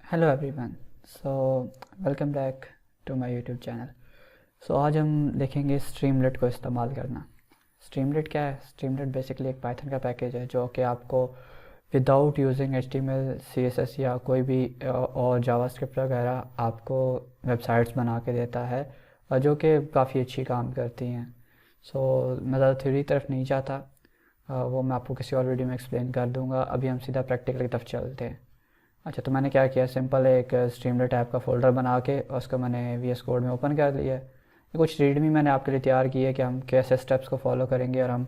Hello everyone. So welcome back to my YouTube channel. So आज हम देखेंगे Streamlit को इस्तेमाल करना। स्ट्रीमलेट क्या है? स्ट्रीमलेट बेसिकली एक पाइथन का पैकेज है जो कि आपको विदाउट यूजिंग HTML CSS या कोई भी और जावास्क्रिप्ट वगैरह आपको वेबसाइट्स बना के देता है और जो कि काफ़ी अच्छी काम करती हैं। सो मैं ज़्यादा थ्योरी की तरफ नहीं जाता, वो मैं आपको किसी और वीडियो में एक्सप्लेन कर दूंगा। अभी हम सीधा प्रैक्टिकल की तरफ चलते हैं। अच्छा, तो मैंने क्या किया, सिंपल एक स्ट्रीमलेट ऐप का फ़ोल्डर बना के उसको मैंने VS कोड में ओपन कर लिया है। ये कुछ रीडमी मैंने आपके लिए तैयार की है कि हम कैसे स्टेप्स को फॉलो करेंगे और हम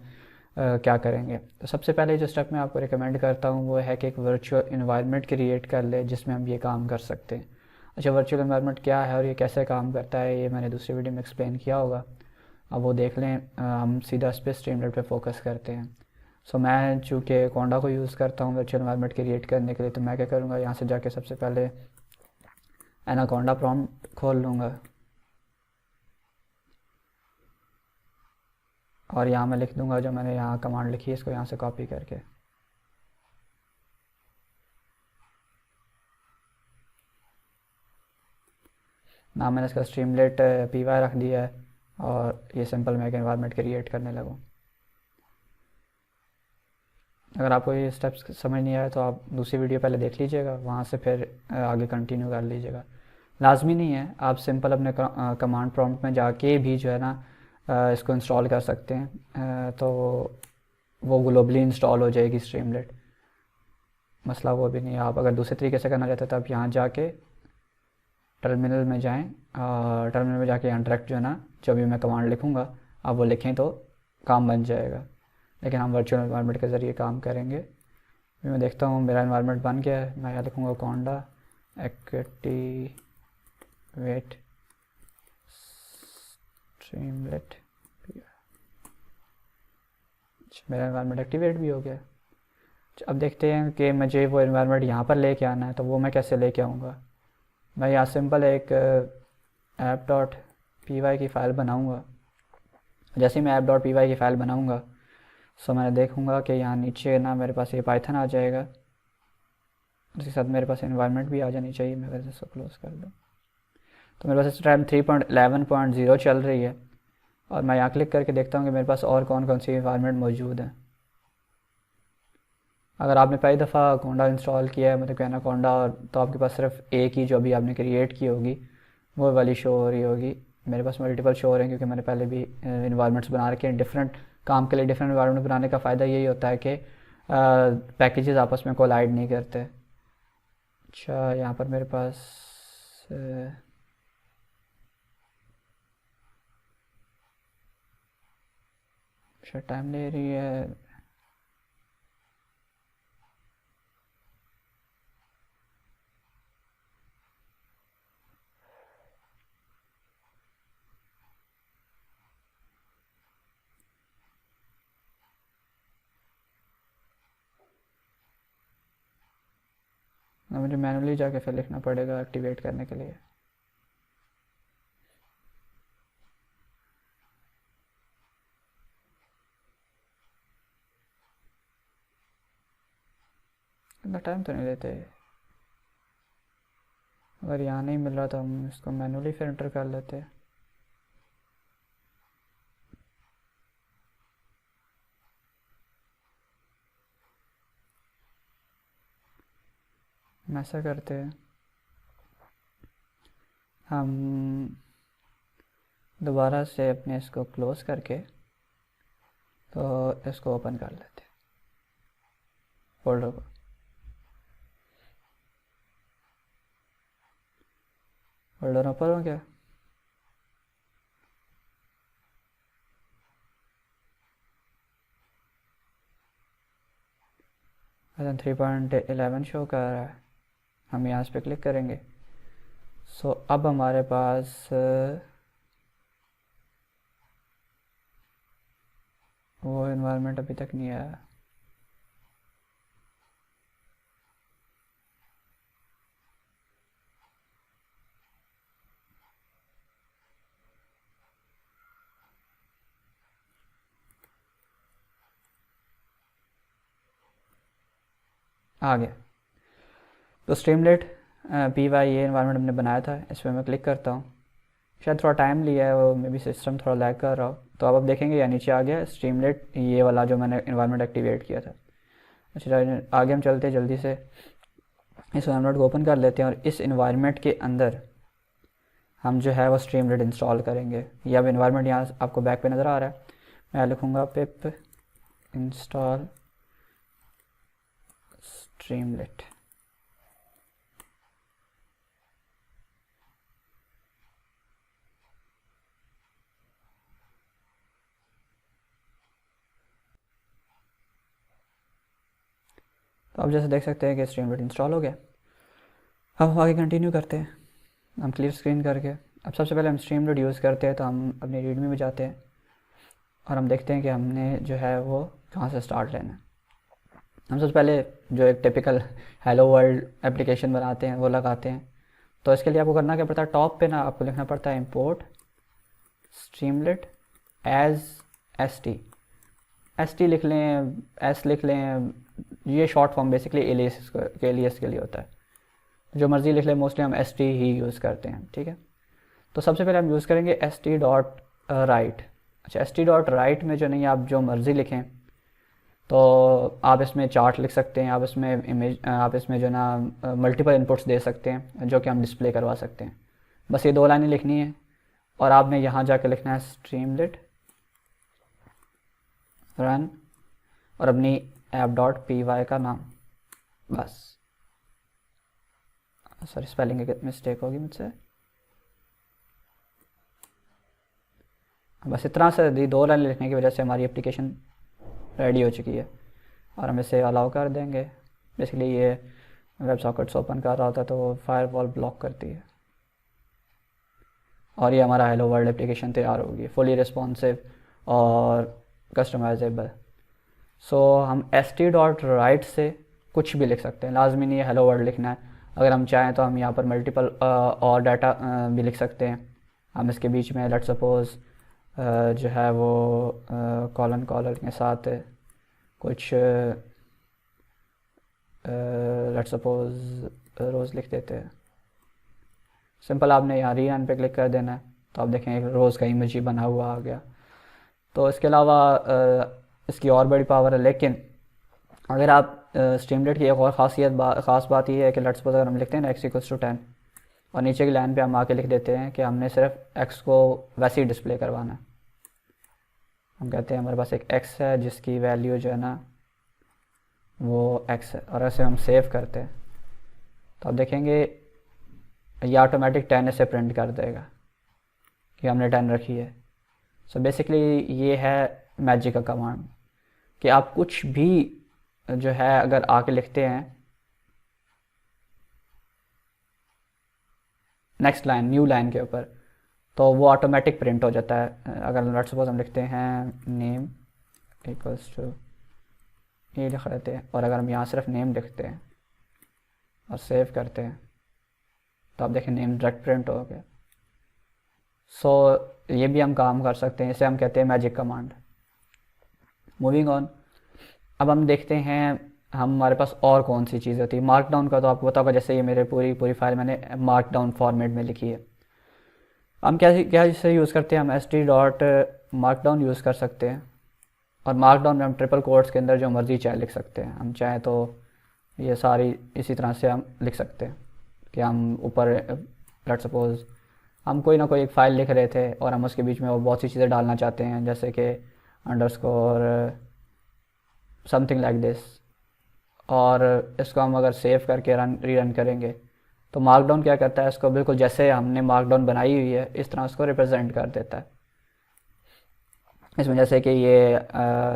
क्या करेंगे। तो सबसे पहले जो स्टेप मैं आपको रिकमेंड करता हूँ वो है कि एक वर्चुअल इन्वायरमेंट क्रिएट कर ले जिसमें हम ये काम कर सकते हैं। अच्छा, वर्चुअल इन्वायरमेंट क्या है और ये कैसे काम करता है ये मैंने दूसरी वीडियो में एक्सप्लेन किया होगा, अब वो देख लें। हम सीधा इस पर स्ट्रीमलेट पे फोकस करते हैं। सो मैं चूँकि कोंडा को यूज़ करता हूँ वर्चुअल एनवायरनमेंट क्रिएट करने के लिए, तो मैं क्या करूँगा, यहाँ से जाके सबसे पहले एनाकोंडा प्रॉम्प्ट खोल लूँगा और यहाँ मैं लिख दूँगा जो मैंने यहाँ कमांड लिखी है, इसको यहाँ से कॉपी करके नाम मैंने इसका स्ट्रीमलेट PY रख दिया है और ये सिंपल मैं एक एनवायरनमेंट क्रिएट करने लगूँ। अगर आपको ये स्टेप्स समझ नहीं आया तो आप दूसरी वीडियो पहले देख लीजिएगा, वहाँ से फिर आगे कंटिन्यू कर लीजिएगा। लाजमी नहीं है, आप सिंपल अपने कमांड प्रॉम्प्ट में जाके भी जो है ना इसको इंस्टॉल कर सकते हैं। तो वो ग्लोबली इंस्टॉल हो जाएगी स्ट्रीमलेट, मसला वो भी नहीं है। आप अगर दूसरे तरीके से करना चाहते हैं तो आप यहाँ जाके टर्मिनल में जाएं, टर्मिनल में जाके यहाँ डायरेक्ट जो है ना जो भी मैं कमांड लिखूँगा आप वो लिखें तो काम बन जाएगा। लेकिन हम वर्चुअल एनवायरनमेंट के ज़रिए काम करेंगे। अभी मैं देखता हूँ मेरा एनवायरनमेंट बन गया है। मैं यहाँ लिखूँगा कोंडा एक्टिवेट स्ट्रीमलेट। मेरा एनवायरनमेंट एक्टिवेट भी हो गया। अब देखते हैं कि मुझे वो एनवायरनमेंट यहाँ पर लेके आना है, तो वो मैं कैसे लेके आऊँगा। मैं यहाँ सिंपल एक ऐप डॉट पी की फ़ाइल बनाऊँगा। जैसे ही मैं ऐप डॉट पी की फ़ाइल बनाऊँगा सो मैं देखूँगा कि यहाँ नीचे ना मेरे पास ये पाइथन आ जाएगा, उसके साथ मेरे पास एनवायरनमेंट भी आ जानी चाहिए। मैं अगर इसको क्लोज़ कर दूँ तो मेरे पास इस टाइम 3.11.0 चल रही है और मैं यहाँ क्लिक करके देखता हूँ कि मेरे पास और कौन कौन सी इन्वायरमेंट मौजूद है। अगर आपने पहली दफ़ा कोंडा इंस्टॉल किया है, मतलब कि एनाकोंडा, और तो आपके पास सिर्फ एक ही जो अभी आपने क्रिएट की होगी वो वाली शो हो रही होगी। मेरे पास मल्टीपल शो हो रहे हैं क्योंकि मैंने पहले भी इन्वायरमेंट्स बना रखे हैं। डिफरेंट काम के लिए डिफरेंट इन्वायरमेंट बनाने का फ़ायदा यही होता है कि पैकेजेस आपस में कोलाइड नहीं करते। अच्छा, यहाँ पर मेरे पास अच्छा टाइम ले रही है। ना मुझे मैनुअली जाके फिर लिखना पड़ेगा एक्टिवेट करने के लिए। इतना टाइम तो नहीं लेते। अगर यहाँ नहीं मिल रहा तो हम इसको मैनुअली फिर एंटर कर लेते हैं। हम ऐसा करते हैं, हम दोबारा से अपने इसको क्लोज़ करके तो इसको ओपन कर लेते हैं फोल्डर को। फोल्डर ओपन हो गया। वर्जन 3.11 शो कर रहा है। हम यहाँ इस पर क्लिक करेंगे। सो अब हमारे पास वो इन्वायरमेंट अभी तक नहीं आया। आ गया। तो स्ट्रीमलेट पी वाई ये इन्वायरमेंट हमने बनाया था, इस पर मैं क्लिक करता हूँ। शायद थोड़ा टाइम लिया है, वो मे बी सिस्टम थोड़ा लैग कर रहा हो। तो अब आप देखेंगे या नीचे आ गया स्ट्रीमलेट, ये वाला जो मैंने इन्वायरमेंट एक्टिवेट किया था। अच्छा, आगे हम चलते हैं जल्दी से, इस इन्वायरमेंट को ओपन कर लेते हैं और इस इन्वायरमेंट के अंदर हम जो है वो स्ट्रीमलेट इंस्टॉल करेंगे। ये अब इन्वायरमेंट यहाँ आपको बैक पे नज़र आ रहा है। मैं लिखूँगा पिप इंस्टॉल स्ट्रीमलेट। तो आप जैसे देख सकते हैं कि स्ट्रीमलेट इंस्टॉल हो गया। अब हम आगे कंटिन्यू करते हैं, हम क्लियर स्क्रीन करके। अब सबसे पहले हम स्ट्रीमलेट यूज़ करते हैं, तो हम अपनी रीडमी में जाते हैं और हम देखते हैं कि हमने जो है वो कहाँ से स्टार्ट लेना है। हम सबसे पहले जो एक टिपिकल हेलो वर्ल्ड एप्लीकेशन बनाते हैं वो लगाते हैं। तो इसके लिए आपको करना क्या पड़ता है, टॉप पे ना आपको लिखना पड़ता है import Streamlit as S T लिख लें, एस लिख लें, ये शॉर्ट फॉर्म बेसिकली एलियस के लिए होता है। जो मर्ज़ी लिख लें, मोस्टली हम एस टी ही यूज़ करते हैं, ठीक है। तो सबसे पहले हम यूज़ करेंगे एस टी डॉट राइट। अच्छा, एस टी डॉट राइट में जो नहीं आप जो मर्ज़ी लिखें, तो आप इसमें चार्ट लिख सकते हैं, आप इसमें इमेज, आप इसमें जो ना मल्टीपल इनपुट्स दे सकते हैं जो कि हम डिस्प्ले करवा सकते हैं। बस ये 2 लाइनें लिखनी है और आपने यहाँ जाकर लिखना है स्ट्रीमलेट रन और अपनी ऐप डॉट पी वाई का नाम। बस, सॉरी स्पेलिंग की मिस्टेक होगी मुझसे। बस इतना से 2 लाइन लिखने की वजह से हमारी एप्लीकेशन रेडी हो चुकी है और हम इसे अलाउ कर देंगे। बेसिकली ये वेब सॉकेट्स ओपन कर रहा होता है तो वो फायरवॉल ब्लॉक करती है और ये हमारा हेलो वर्ल्ड एप्लीकेशन तैयार होगी, फुली रिस्पॉन्सिव और कस्टमाइजेबल। सो हम एस टी डॉट राइट से कुछ भी लिख सकते हैं, लाजमी नहीं है हेलो वर्ल्ड लिखना है। अगर हम चाहें तो हम यहाँ पर मल्टीपल और डाटा भी लिख सकते हैं। हम इसके बीच में लेट सपोज़ जो है वो कॉलन के साथ कुछ लेट सपोज़ रोज़ लिख देते हैं। सिंपल आपने यहाँ रीरन पे क्लिक कर देना है तो आप देखें रोज़ का इमेज ही बना हुआ आ गया। तो इसके अलावा इसकी और बड़ी पावर है, लेकिन अगर आप स्ट्रीमलेट की एक और ख़ास बात ये है कि लेट सपोज़ अगर हम लिखते हैं ना x=10 और नीचे की लाइन पे हम आके लिख देते हैं कि हमने सिर्फ x को वैसे ही डिस्प्ले करवाना है। हम कहते हैं हमारे पास एक x है जिसकी वैल्यू जो है ना वो x है और ऐसे हम सेव करते हैं तो आप देखेंगे ये ऑटोमेटिक 10 ऐसे प्रिंट कर देगा कि हमने 10 रखी है। सो बेसिकली ये है मैजिक का कमांड कि आप कुछ भी जो है अगर आके लिखते हैं नेक्स्ट लाइन न्यू लाइन के ऊपर तो वो ऑटोमेटिक प्रिंट हो जाता है। अगर लेट्स सपोज हम लिखते हैं नेम इक्वल्स टू ये लिख लेते हैं और अगर हम यहाँ सिर्फ नेम लिखते हैं और सेव करते हैं तो आप देखें नेम डायरेक्ट प्रिंट हो गया। सो ये भी हम काम कर सकते हैं, इसे हम कहते हैं मैजिक कमांड। मूविंग ऑन, अब हम देखते हैं हमारे पास और कौन सी चीज़ होती है। मार्कडाउन का तो आपको पता होगा, जैसे ये मेरे पूरी फाइल मैंने मार्कडाउन फॉर्मेट में लिखी है। हम क्या इसे यूज़ करते हैं, हम S T dot markdown use कर सकते हैं और मार्कडाउन में हम ट्रिपल कोट्स के अंदर जो मर्ज़ी चाहे लिख सकते हैं। हम चाहें तो ये सारी इसी तरह से हम लिख सकते हैं कि हम ऊपर लेट सपोज़ हम कोई ना कोई एक फ़ाइल लिख रहे थे और हम उसके बीच में वो बहुत सी चीज़ें डालना चाहते हैं, जैसे कि अंडरस्कोर समथिंग लाइक दिस, और इसको हम अगर सेव करके रीरन करेंगे तो मार्कडाउन क्या करता है, इसको बिल्कुल जैसे हमने मार्कडाउन बनाई हुई है इस तरह उसको रिप्रेजेंट कर देता है। इसमें जैसे कि ये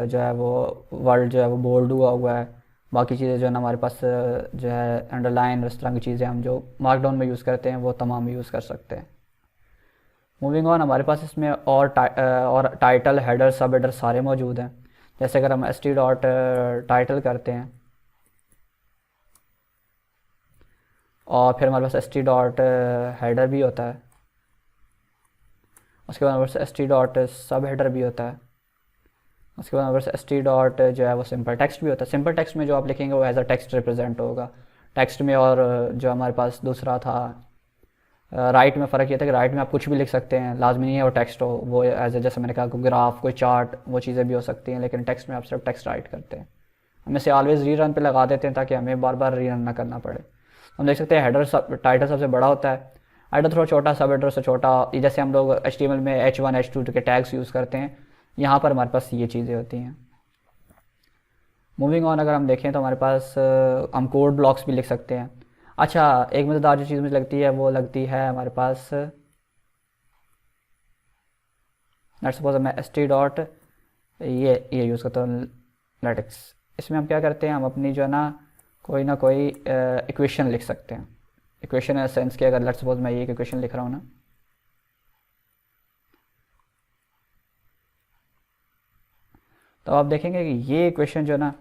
जो है वो वर्ड जो है वो बोल्ड हुआ है, बाकी चीज़ें जो है ना हमारे पास जो है अंडरलाइन इस तरह की चीज़ें हम जो मार्कडाउन में यूज़ करते हैं वो तमाम यूज़ कर सकते हैं। मूविंग ऑन, हमारे पास इसमें और टाइटल हेडर सब हेडर सारे मौजूद हैं। जैसे अगर हम एस टी डॉट टाइटल करते हैं और फिर हमारे पास एस टी डॉट हेडर भी होता है, उसके बाद हमारे पास एस टी डॉट सब हेडर भी होता है, उसके बाद हमारे पास एस टी डॉट जो है वो सिंपल टेक्स्ट भी होता है। सिंपल टेक्स्ट में जो आप लिखेंगे वो एज अ टेक्स्ट रिप्रेजेंट होगा, टेक्स्ट में और जो हमारे पास दूसरा था राइट में फ़र्क ये था कि राइट में आप कुछ भी लिख सकते हैं, लाजमी नहीं है वो टेक्स्ट हो, वो एज ए जैसे मैंने कहा कोई ग्राफ कोई चार्ट वो चीज़ें भी हो सकती हैं, लेकिन टेक्स्ट में आप सिर्फ टेक्स्ट राइट करते हैं। हम इसे ऑलवेज़ री रन पे लगा देते हैं ताकि हमें बार बार री रन ना करना पड़े। हम देख सकते हैं हेडर टाइटल सबसे बड़ा होता है, हेडर थोड़ा छोटा, सब हेडर से छोटा। जैसे हम लोग HTML में H1 H2 के टैग्स यूज़ करते हैं, यहाँ पर हमारे पास ये चीज़ें होती हैं। मूविंग ऑन अगर हम देखें तो हमारे पास हम कोड ब्लॉक्स भी लिख सकते हैं। अच्छा, एक मज़ेदार जो चीज़ मुझे लगती है वो लगती है हमारे पास, लेट्स सपोज मैं st डॉट ये यूज़ करता हूँ लेटेक्स। इसमें हम क्या करते हैं, हम अपनी जो है ना कोई इक्वेशन लिख सकते हैं। इक्वेशन इन सेंस कि अगर लेट्स सपोज मैं ये इक्वेशन लिख रहा हूँ ना, तो आप देखेंगे कि ये इक्वेशन जो है ना,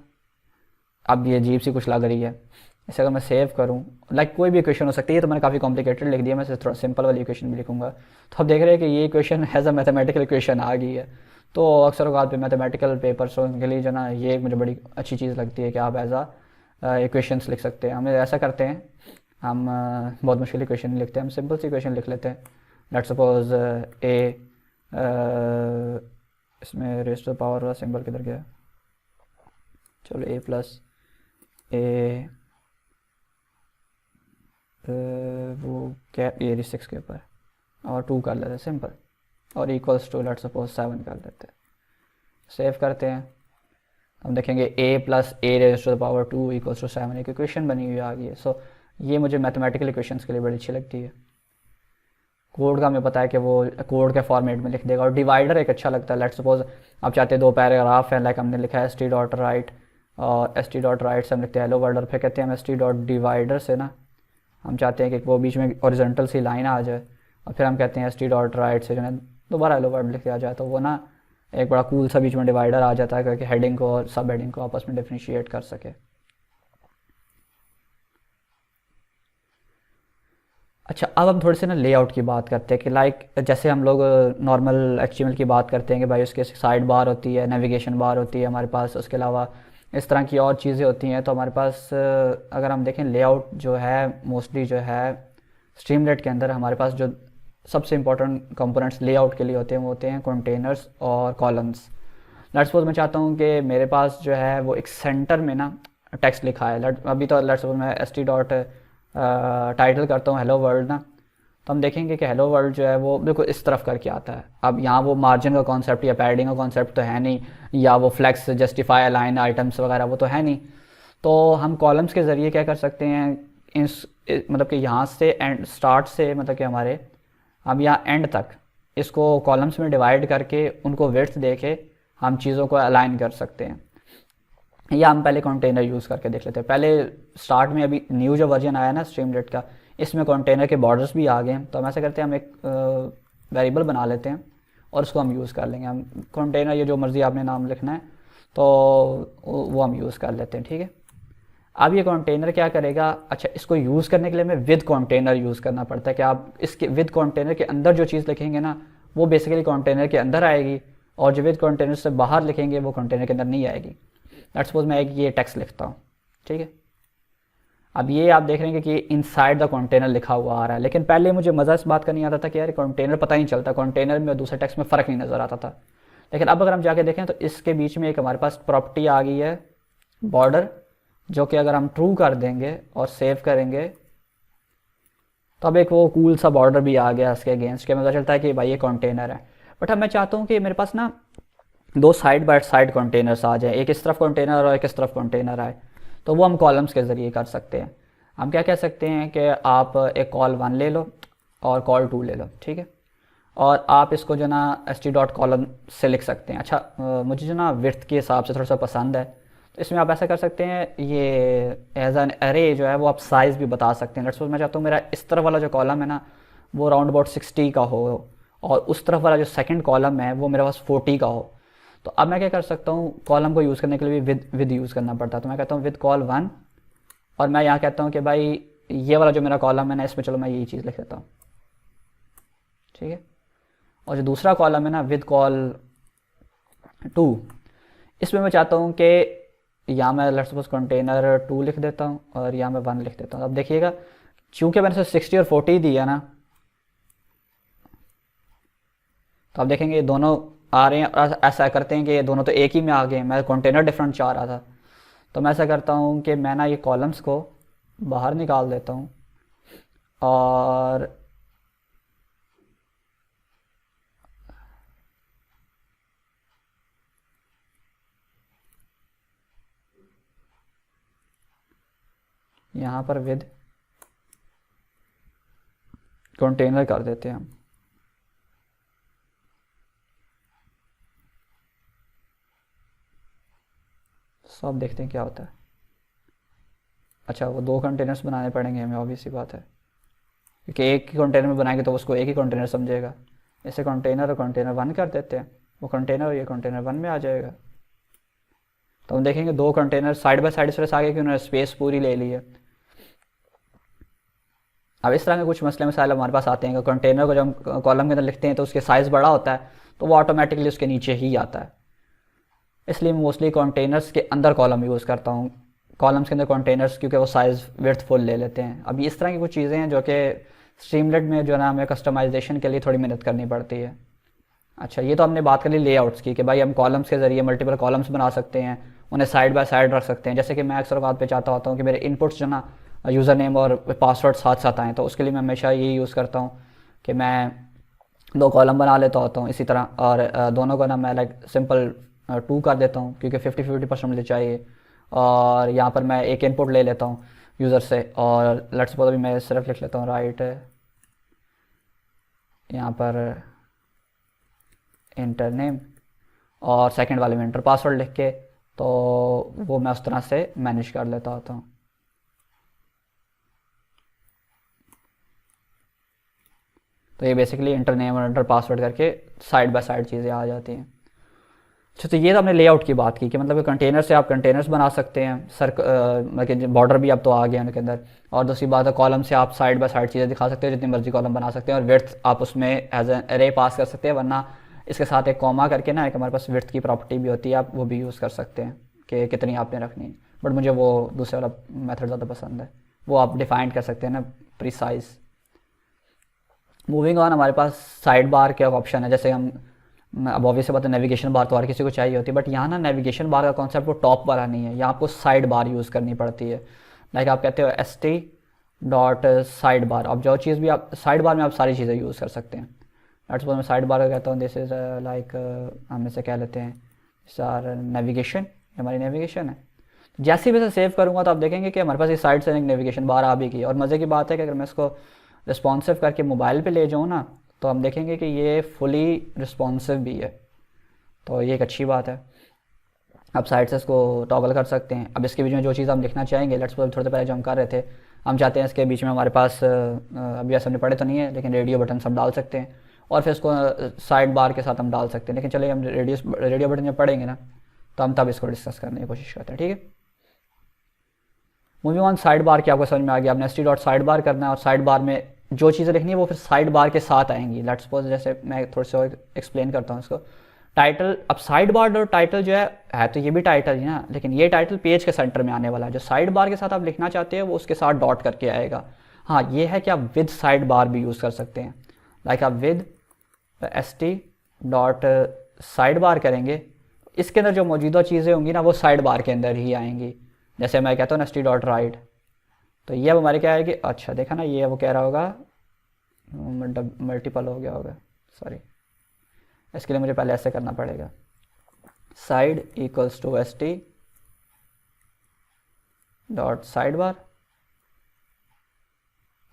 अब ये अजीब सी कुछ लग रही है। इसे अगर मैं सेव करूं, लाइक कोई भी इक्वेशन हो सकती है, तो मैंने काफ़ी कॉम्प्लिकेटेड लिख दिया, मैं थोड़ा सिंपल वाली इक्वेशन भी लिखूंगा। तो आप देख रहे हैं कि ये equation has a mathematical equation आ गई है। तो अक्सर औकात पे मैथमेटिकल पेपर्स के लिए जो ना ये एक मुझे बड़ी अच्छी चीज़ लगती है कि आप एज आ इक्वेशंस लिख सकते हैं। हम ऐसा करते हैं, हम बहुत मुश्किल इक्वेशन नहीं लिखते, हम सिंपल सी इक्वेशन लिख लेते हैं। लेट्स सपोज इसमें रेज़ टू पावर वाला सिंबल किधर गया, चलो a प्लस ए वो क्या ये 6 के ऊपर और 2 कर लेते हैं सिंपल, और इक्वल्स टू लेट्स सपोज 7 कर लेते हैं। सेव करते हैं, हम देखेंगे a plus a raise to the power 2 equals to 7 एक इक्वेशन बनी हुई आ गई है। सो ये मुझे मैथमेटिकल इक्वेशंस के लिए बड़ी अच्छी लगती है। कोड का हमें पता है कि वो कोड के फॉर्मेट में लिख देगा, और डिवाइडर एक अच्छा लगता है। लेट्स सपोज आप चाहते हैं 2 पैराग्राफ हैं, लाइक हमने लिखा है st डॉट राइट, और st डॉट राइट से हम लिखते हैं हेलो वर्ल्ड, और फिर कहते हैं हम st डॉट डिवाइडर से ना हम चाहते हैं कि वो बीच में ओरिजेंटल सी लाइन आ जाए, और फिर हम कहते हैं st डॉट राइट से जो है दोबारा हेलो वर्ल्ड लिख दिया जाए, तो वो ना एक बड़ा कूल सा बीच में डिवाइडर आ जाता है क्योंकि हेडिंग को और सब हेडिंग को आपस में डिफ्रेंशिएट कर सके। अच्छा, अब हम थोड़े से ना लेआउट की बात करते हैं कि लाइक जैसे हम लोग नॉर्मल HTML की बात करते हैं कि भाई उसके साइड बार होती है, नेविगेशन बार होती है हमारे पास, उसके अलावा इस तरह की और चीज़ें होती हैं। तो हमारे पास अगर हम देखें लेआउट जो है मोस्टली जो है स्ट्रीमलेट के अंदर हमारे पास जो सबसे इंपॉर्टेंट कंपोनेंट्स लेआउट के लिए होते हैं वो होते हैं कंटेनर्स और कॉलम्स। लेट्स सपोज मैं चाहता हूँ कि मेरे पास जो है वो एक सेंटर में ना टेक्स्ट लिखा है। अभी तो लेट्स सपोज मैं st डॉट टाइटल करता हूँ हेलो वर्ल्ड ना, तो हम देखेंगे कि हेलो वर्ल्ड जो है वो देखो इस तरफ करके आता है। अब यहाँ वो मार्जिन का कॉन्सेप्ट या पैडिंग का कॉन्सेप्ट तो है नहीं, या वो फ्लेक्स जस्टिफाई अलाइन आइटम्स वगैरह वो तो है नहीं। तो हम कॉलम्स के ज़रिए क्या कर सकते हैं, मतलब कि यहाँ से एंड स्टार्ट से मतलब कि हमारे हम यहाँ एंड तक इसको कॉलम्स में डिवाइड करके उनको विड्थ दे के हम चीज़ों को अलाइन कर सकते हैं। या हम पहले कंटेनर यूज़ करके देख लेते हैं। पहले स्टार्ट में अभी न्यू जो वर्जन आया ना स्ट्रीमलेट का, इसमें कंटेनर के बॉर्डर्स भी आ गए हैं। तो हम ऐसा करते हैं, हम एक वेरिएबल बना लेते हैं और उसको हम यूज़ कर लेंगे। हम कंटेनर ये जो मर्ज़ी आपने नाम लिखना है तो वो हम यूज़ कर लेते हैं, ठीक है। अब ये कंटेनर क्या करेगा, अच्छा इसको यूज़ करने के लिए हमें विद कंटेनर यूज़ करना पड़ता है कि आप इसके विद कंटेनर के अंदर जो चीज़ लिखेंगे ना वो बेसिकली कंटेनर के अंदर आएगी, और जो विद कंटेनर से बाहर लिखेंगे वो कंटेनर के अंदर नहीं आएगी। लेट्स सपोज मैं एक ये टेक्स्ट लिखता हूँ, ठीक है। अब ये आप देख रहे हैं कि इनसाइड द कंटेनर लिखा हुआ आ रहा है, लेकिन पहले मुझे मज़ा इस बात का नहीं आता था कि यार कंटेनर पता नहीं चलता, कंटेनर में और दूसरे टेक्स्ट में फ़र्क नहीं नज़र आता था। लेकिन अब अगर हम जाके देखें तो इसके बीच में एक हमारे पास प्रॉपर्टी आ गई है बॉर्डर, जो कि अगर हम ट्रू कर देंगे और सेव करेंगे तो अब एक वो कूल सा बॉर्डर भी आ गया इसके अगेंस्ट के, पता चलता है कि भाई ये कंटेनर है। बट अब मैं चाहता हूँ कि मेरे पास ना 2 साइड बाय साइड कंटेनर्स आ जाए, एक इस तरफ कंटेनर और एक इस तरफ कंटेनर आए, तो वो हम कॉलम्स के ज़रिए कर सकते हैं। हम क्या कह सकते हैं कि आप एक कॉल 1 ले लो और कॉल 2 ले लो, ठीक है, और आप इसको जो ना st डॉट कॉलम से लिख सकते हैं। अच्छा मुझे जो ना विड्थ के हिसाब से थोड़ा सा पसंद है, तो इसमें आप ऐसा कर सकते हैं, ये एज एन एरे जो है वो आप साइज़ भी बता सकते हैं। लेट्स सपोज मैं चाहता हूँ मेरा इस तरफ वाला जो कॉलम है ना वो राउंड अबाउट 60 का हो, और उस तरफ वाला जो सेकंड कॉलम है वो मेरे पास 40 का हो। तो अब मैं क्या कर सकता हूँ, कॉलम को यूज़ करने के लिए भी विद यूज़ करना पड़ता है। तो मैं कहता हूँ विद कॉल 1, और मैं यहाँ कहता हूँ कि भाई ये वाला जो मेरा कॉलम है ना इसमें चलो मैं यही चीज़ लिख देता हूँ, ठीक है। और जो दूसरा कॉलम है ना विद कॉल 2, इसमें मैं चाहता हूँ कि यहाँ मैं लेट्स सपोज कंटेनर 2 लिख देता हूँ और यहाँ मैं 1 लिख देता हूँ। अब देखिएगा चूंकि मैंने 60 और 40 दिया ना, तो आप देखेंगे ये दोनों आ रहे हैं और ऐसा करते हैं कि ये दोनों तो एक ही में आ गए। मैं कंटेनर डिफरेंट चाह रहा था, तो मैं ऐसा करता हूँ कि मैं ना ये कॉलम्स को बाहर निकाल देता हूँ और यहाँ पर विद कंटेनर कर देते हैं हम। सो अब देखते हैं क्या होता है। अच्छा, वो 2 कंटेनर्स बनाने पड़ेंगे हमें, ऑब्वियस सी बात है, क्योंकि एक ही कंटेनर में बनाएंगे तो उसको एक ही कंटेनर समझेगा। इसे कंटेनर और कंटेनर 1 कर देते हैं, वो कंटेनर और ये कंटेनर 1 में आ जाएगा। तो हम देखेंगे 2 कंटेनर साइड बाय साइड इस तरह से आगे कि उन्होंने स्पेस पूरी ले ली है। अब इस तरह के कुछ मसले मसाइल हमारे पास आते हैं कि कंटेनर को जब हम कॉलम के अंदर लिखते हैं तो उसके साइज़ बड़ा होता है, तो वो ऑटोमेटिकली उसके नीचे ही आता है। इसलिए मैं मोस्टली कंटेनर्स के अंदर कॉलम यूज़ करता हूँ, कॉलम्स के अंदर कंटेनर्स, क्योंकि वो साइज़ विड्थ फुल ले लेते हैं। अब इस तरह की कुछ चीज़ें हैं जो कि स्ट्रीमलेट में जो है ना हमें कस्टमाइजेशन के लिए थोड़ी मेहनत करनी पड़ती है। अच्छा, ये तो हमने बात कर ली लेआउट्स की कि भाई हम कॉलम्स के ज़रिए मल्टीपल कॉलम्स बना सकते हैं, उन्हें साइड बाय साइड रख सकते हैं। जैसे कि मैं अक्सर बात पे चाहता होता हूँ कि मेरे इनपुट्स जो ना यूज़र नेम और पासवर्ड साथ साथ आएँ, तो उसके लिए मैं हमेशा यही यूज़ करता हूँ कि मैं 2 कॉलम बना लेता होता हूँ इसी तरह, और दोनों को ना मैं लाइक सिंपल 2 कर देता हूँ, क्योंकि 50-50% मुझे चाहिए। और यहाँ पर मैं एक इनपुट ले लेता हूँ यूज़र से, और लेट्स सपोज अभी मैं सिर्फ लिख लेता हूँ राइट यहाँ पर इंटर नेम, और सेकंड वाले में इंटर पासवर्ड लिख के, तो वो मैं उस तरह से मैनेज कर लेता होता हूँ। तो ये बेसिकली इंटर नेम और इंटर पासवर्ड करके साइड बाय साइड चीज़ें आ जाती हैं। अच्छा, तो ये तो हमने लेआउट की बात की कि मतलब कंटेनर से आप कंटेनर्स बना सकते हैं, मतलब बॉर्डर भी अब तो आ गया उनके अंदर। और दूसरी बात है कॉलम से आप साइड बाय साइड चीज़ें दिखा सकते हो, जितनी मर्जी कॉलम बना सकते हैं, और विड्थ आप उसमें एज एन एरे पास कर सकते हैं, वरना इसके साथ एक कॉमा करके ना एक हमारे पास विड्थ की प्रॉपर्टी भी होती है, आप वो भी यूज़ कर सकते हैं कि कितनी आपने रखनी है। बट मुझे वो दूसरे वाला मेथड ज़्यादा पसंद है, वो आप डिफाइन कर सकते हैं ना प्रिसाइज। मूविंग ऑन, हमारे पास साइड बार के ऑप्शन है। जैसे हम अब ऑब्वियस बात है नेविगेशन बार तो हर किसी को चाहिए होती है, बट यहाँ ना नेविगेशन बार का कॉन्सेप्ट वो टॉप वाला नहीं है, यहाँ आपको साइड बार यूज़ करनी पड़ती है। लाइक आप कहते हो ST डॉट साइड बार। अब जो चीज़ भी आप साइड बार में आप सारी चीज़ें यूज़ कर सकते हैं। लेट्स सपोज मैं साइड बार का कहता हूँ दिस इज़ लाइक हम इसे कह लेते हैं सर नेविगेशन, हमारी नेविगेशन है। जैसे भी इसे सेव करूँगा तो आप देखेंगे कि हमारे पास इस साइड से एक नेविगेशन बार आ भी गई। और मज़े की बात है कि अगर मैं इसको रिस्पॉन्सिव करके मोबाइल पे ले जाऊँ ना, तो हम देखेंगे कि ये फुली रिस्पॉन्सिव भी है, तो ये एक अच्छी बात है। आप साइड से इसको टॉगल कर सकते हैं। अब इसके बीच में जो चीज़ हम लिखना चाहेंगे, लेट्स सपोज थोड़े पहले जो हम कर रहे थे, हम चाहते हैं इसके बीच में हमारे पास अभी ऐसे हमने पढ़े तो नहीं है, लेकिन रेडियो बटन हम डाल सकते हैं, और फिर इसको साइड बार के साथ हम डाल सकते हैं। लेकिन चलिए हम रेडियो बटन जब पढ़ेंगे ना, तो हम तब इसको डिस्कस करने की कोशिश करते हैं, ठीक है। मूविंग ऑन, साइड बार की आपको समझ में आ गया। आपने ST डॉट साइड बार करना है, और साइड बार में जो चीज़ें लिखनी है वो फिर साइड बार के साथ आएंगी। लेट्स सपोज जैसे मैं थोड़ा सा एक्सप्लेन करता हूँ इसको। टाइटल, अब साइड बार और टाइटल जो है तो ये भी टाइटल ही ना, लेकिन ये टाइटल पेज के सेंटर में आने वाला है। जो साइड बार के साथ आप लिखना चाहते हैं वो उसके साथ डॉट करके आएगा। हाँ, ये है कि आप विद साइड बार भी यूज़ कर सकते हैं। लाइक आप विद ST डॉट साइड बार करेंगे, इसके अंदर जो मौजूदा चीज़ें होंगी ना वो साइड बार के अंदर ही आएंगी। जैसे मैं कहता हूँ ना ST डॉट राइट, तो ये अब हमारे क्या आएगी, अच्छा देखा ना, ये वो कह रहा होगा मल्टीपल हो गया होगा, सॉरी। इसके लिए मुझे पहले ऐसे करना पड़ेगा, side equals to ST dot side bar,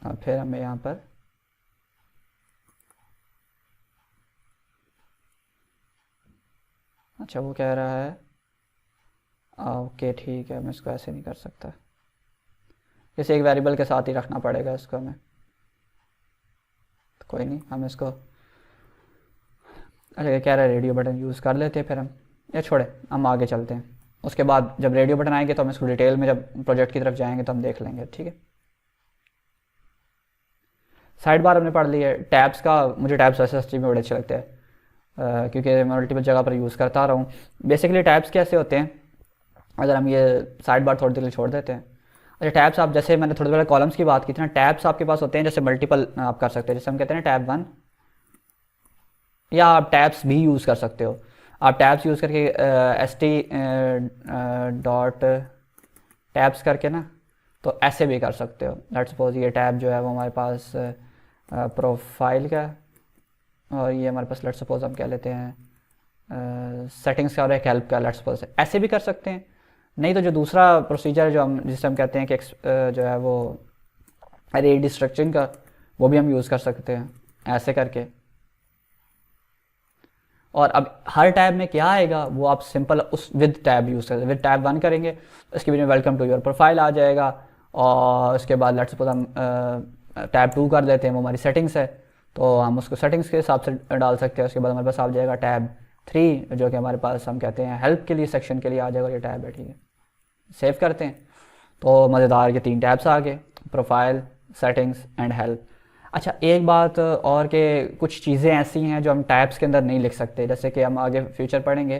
और फिर हमें यहाँ पर अच्छा वो कह रहा है ओके ठीक है, मैं इसको ऐसे नहीं कर सकता, इसे एक वेरिएबल के साथ ही रखना पड़ेगा इसको हमें। तो कोई नहीं, हम इसको अच्छा कह रहा है रेडियो बटन यूज़ कर लेते हैं, फिर हम या छोड़े, हम आगे चलते हैं। उसके बाद जब रेडियो बटन आएंगे तो हम इसको डिटेल में जब प्रोजेक्ट की तरफ जाएंगे तो हम देख लेंगे, ठीक है। साइड बार हमने पढ़ ली है। टैब्स का, मुझे टैब्स वैसे ST में बड़े अच्छे लगते हैं क्योंकि मैं मल्टीपल जगह पर यूज़ करता रहा हूँ। बेसिकली टैब्स कैसे होते हैं, अगर हम ये साइड बार थोड़ी देर के लिए छोड़ देते हैं। अच्छा, टैब्स आप, जैसे मैंने थोड़ी देर पहले कॉलम्स की बात की थी ना, टैब्स आपके पास होते हैं जैसे मल्टीपल आप कर सकते हैं, जैसे हम कहते हैं टैब 1, या आप टैब्स भी यूज़ कर सकते हो। आप टैब्स यूज़ करके एस टी डॉट टैब्स करके ना, तो ऐसे भी कर सकते हो। लेट्स सपोज ये टैब जो है वो हमारे पास प्रोफाइल का, और ये हमारे पास लेट्स सपोज हम कह लेते हैं सेटिंग्स का और एक हेल्प का, लेट्स सपोज ऐसे भी कर सकते हैं। नहीं तो जो दूसरा प्रोसीजर है जो हम, जिसे हम कहते हैं कि जो है वो अरे डिस्ट्रक्चरिंग का, वो भी हम यूज़ कर सकते हैं ऐसे करके। और अब हर टैब में क्या आएगा वो आप सिंपल उस विद टैब यूज़ करते हैं। विद टैब 1 करेंगे तो इसके बीच में वेलकम टू योर प्रोफाइल आ जाएगा, और उसके बाद लेट्स सपोज हम टैब 2 कर देते हैं, वो हमारी सेटिंग्स है, तो हम उसको सेटिंग्स के हिसाब से डाल सकते हैं। उसके बाद हमारे पास आ जाएगा टैब 3 जो कि हमारे पास हम कहते हैं हेल्प के लिए, सेक्शन के लिए आ जाएगा ये टैब है, ठीक है। सेव करते हैं तो मज़ेदार के 3 टैब्स आ गए, प्रोफाइल, सेटिंग्स एंड हेल्प। अच्छा, एक बात और के कुछ चीज़ें ऐसी हैं जो हम टैब्स के अंदर नहीं लिख सकते, जैसे कि हम आगे फ्यूचर पढ़ेंगे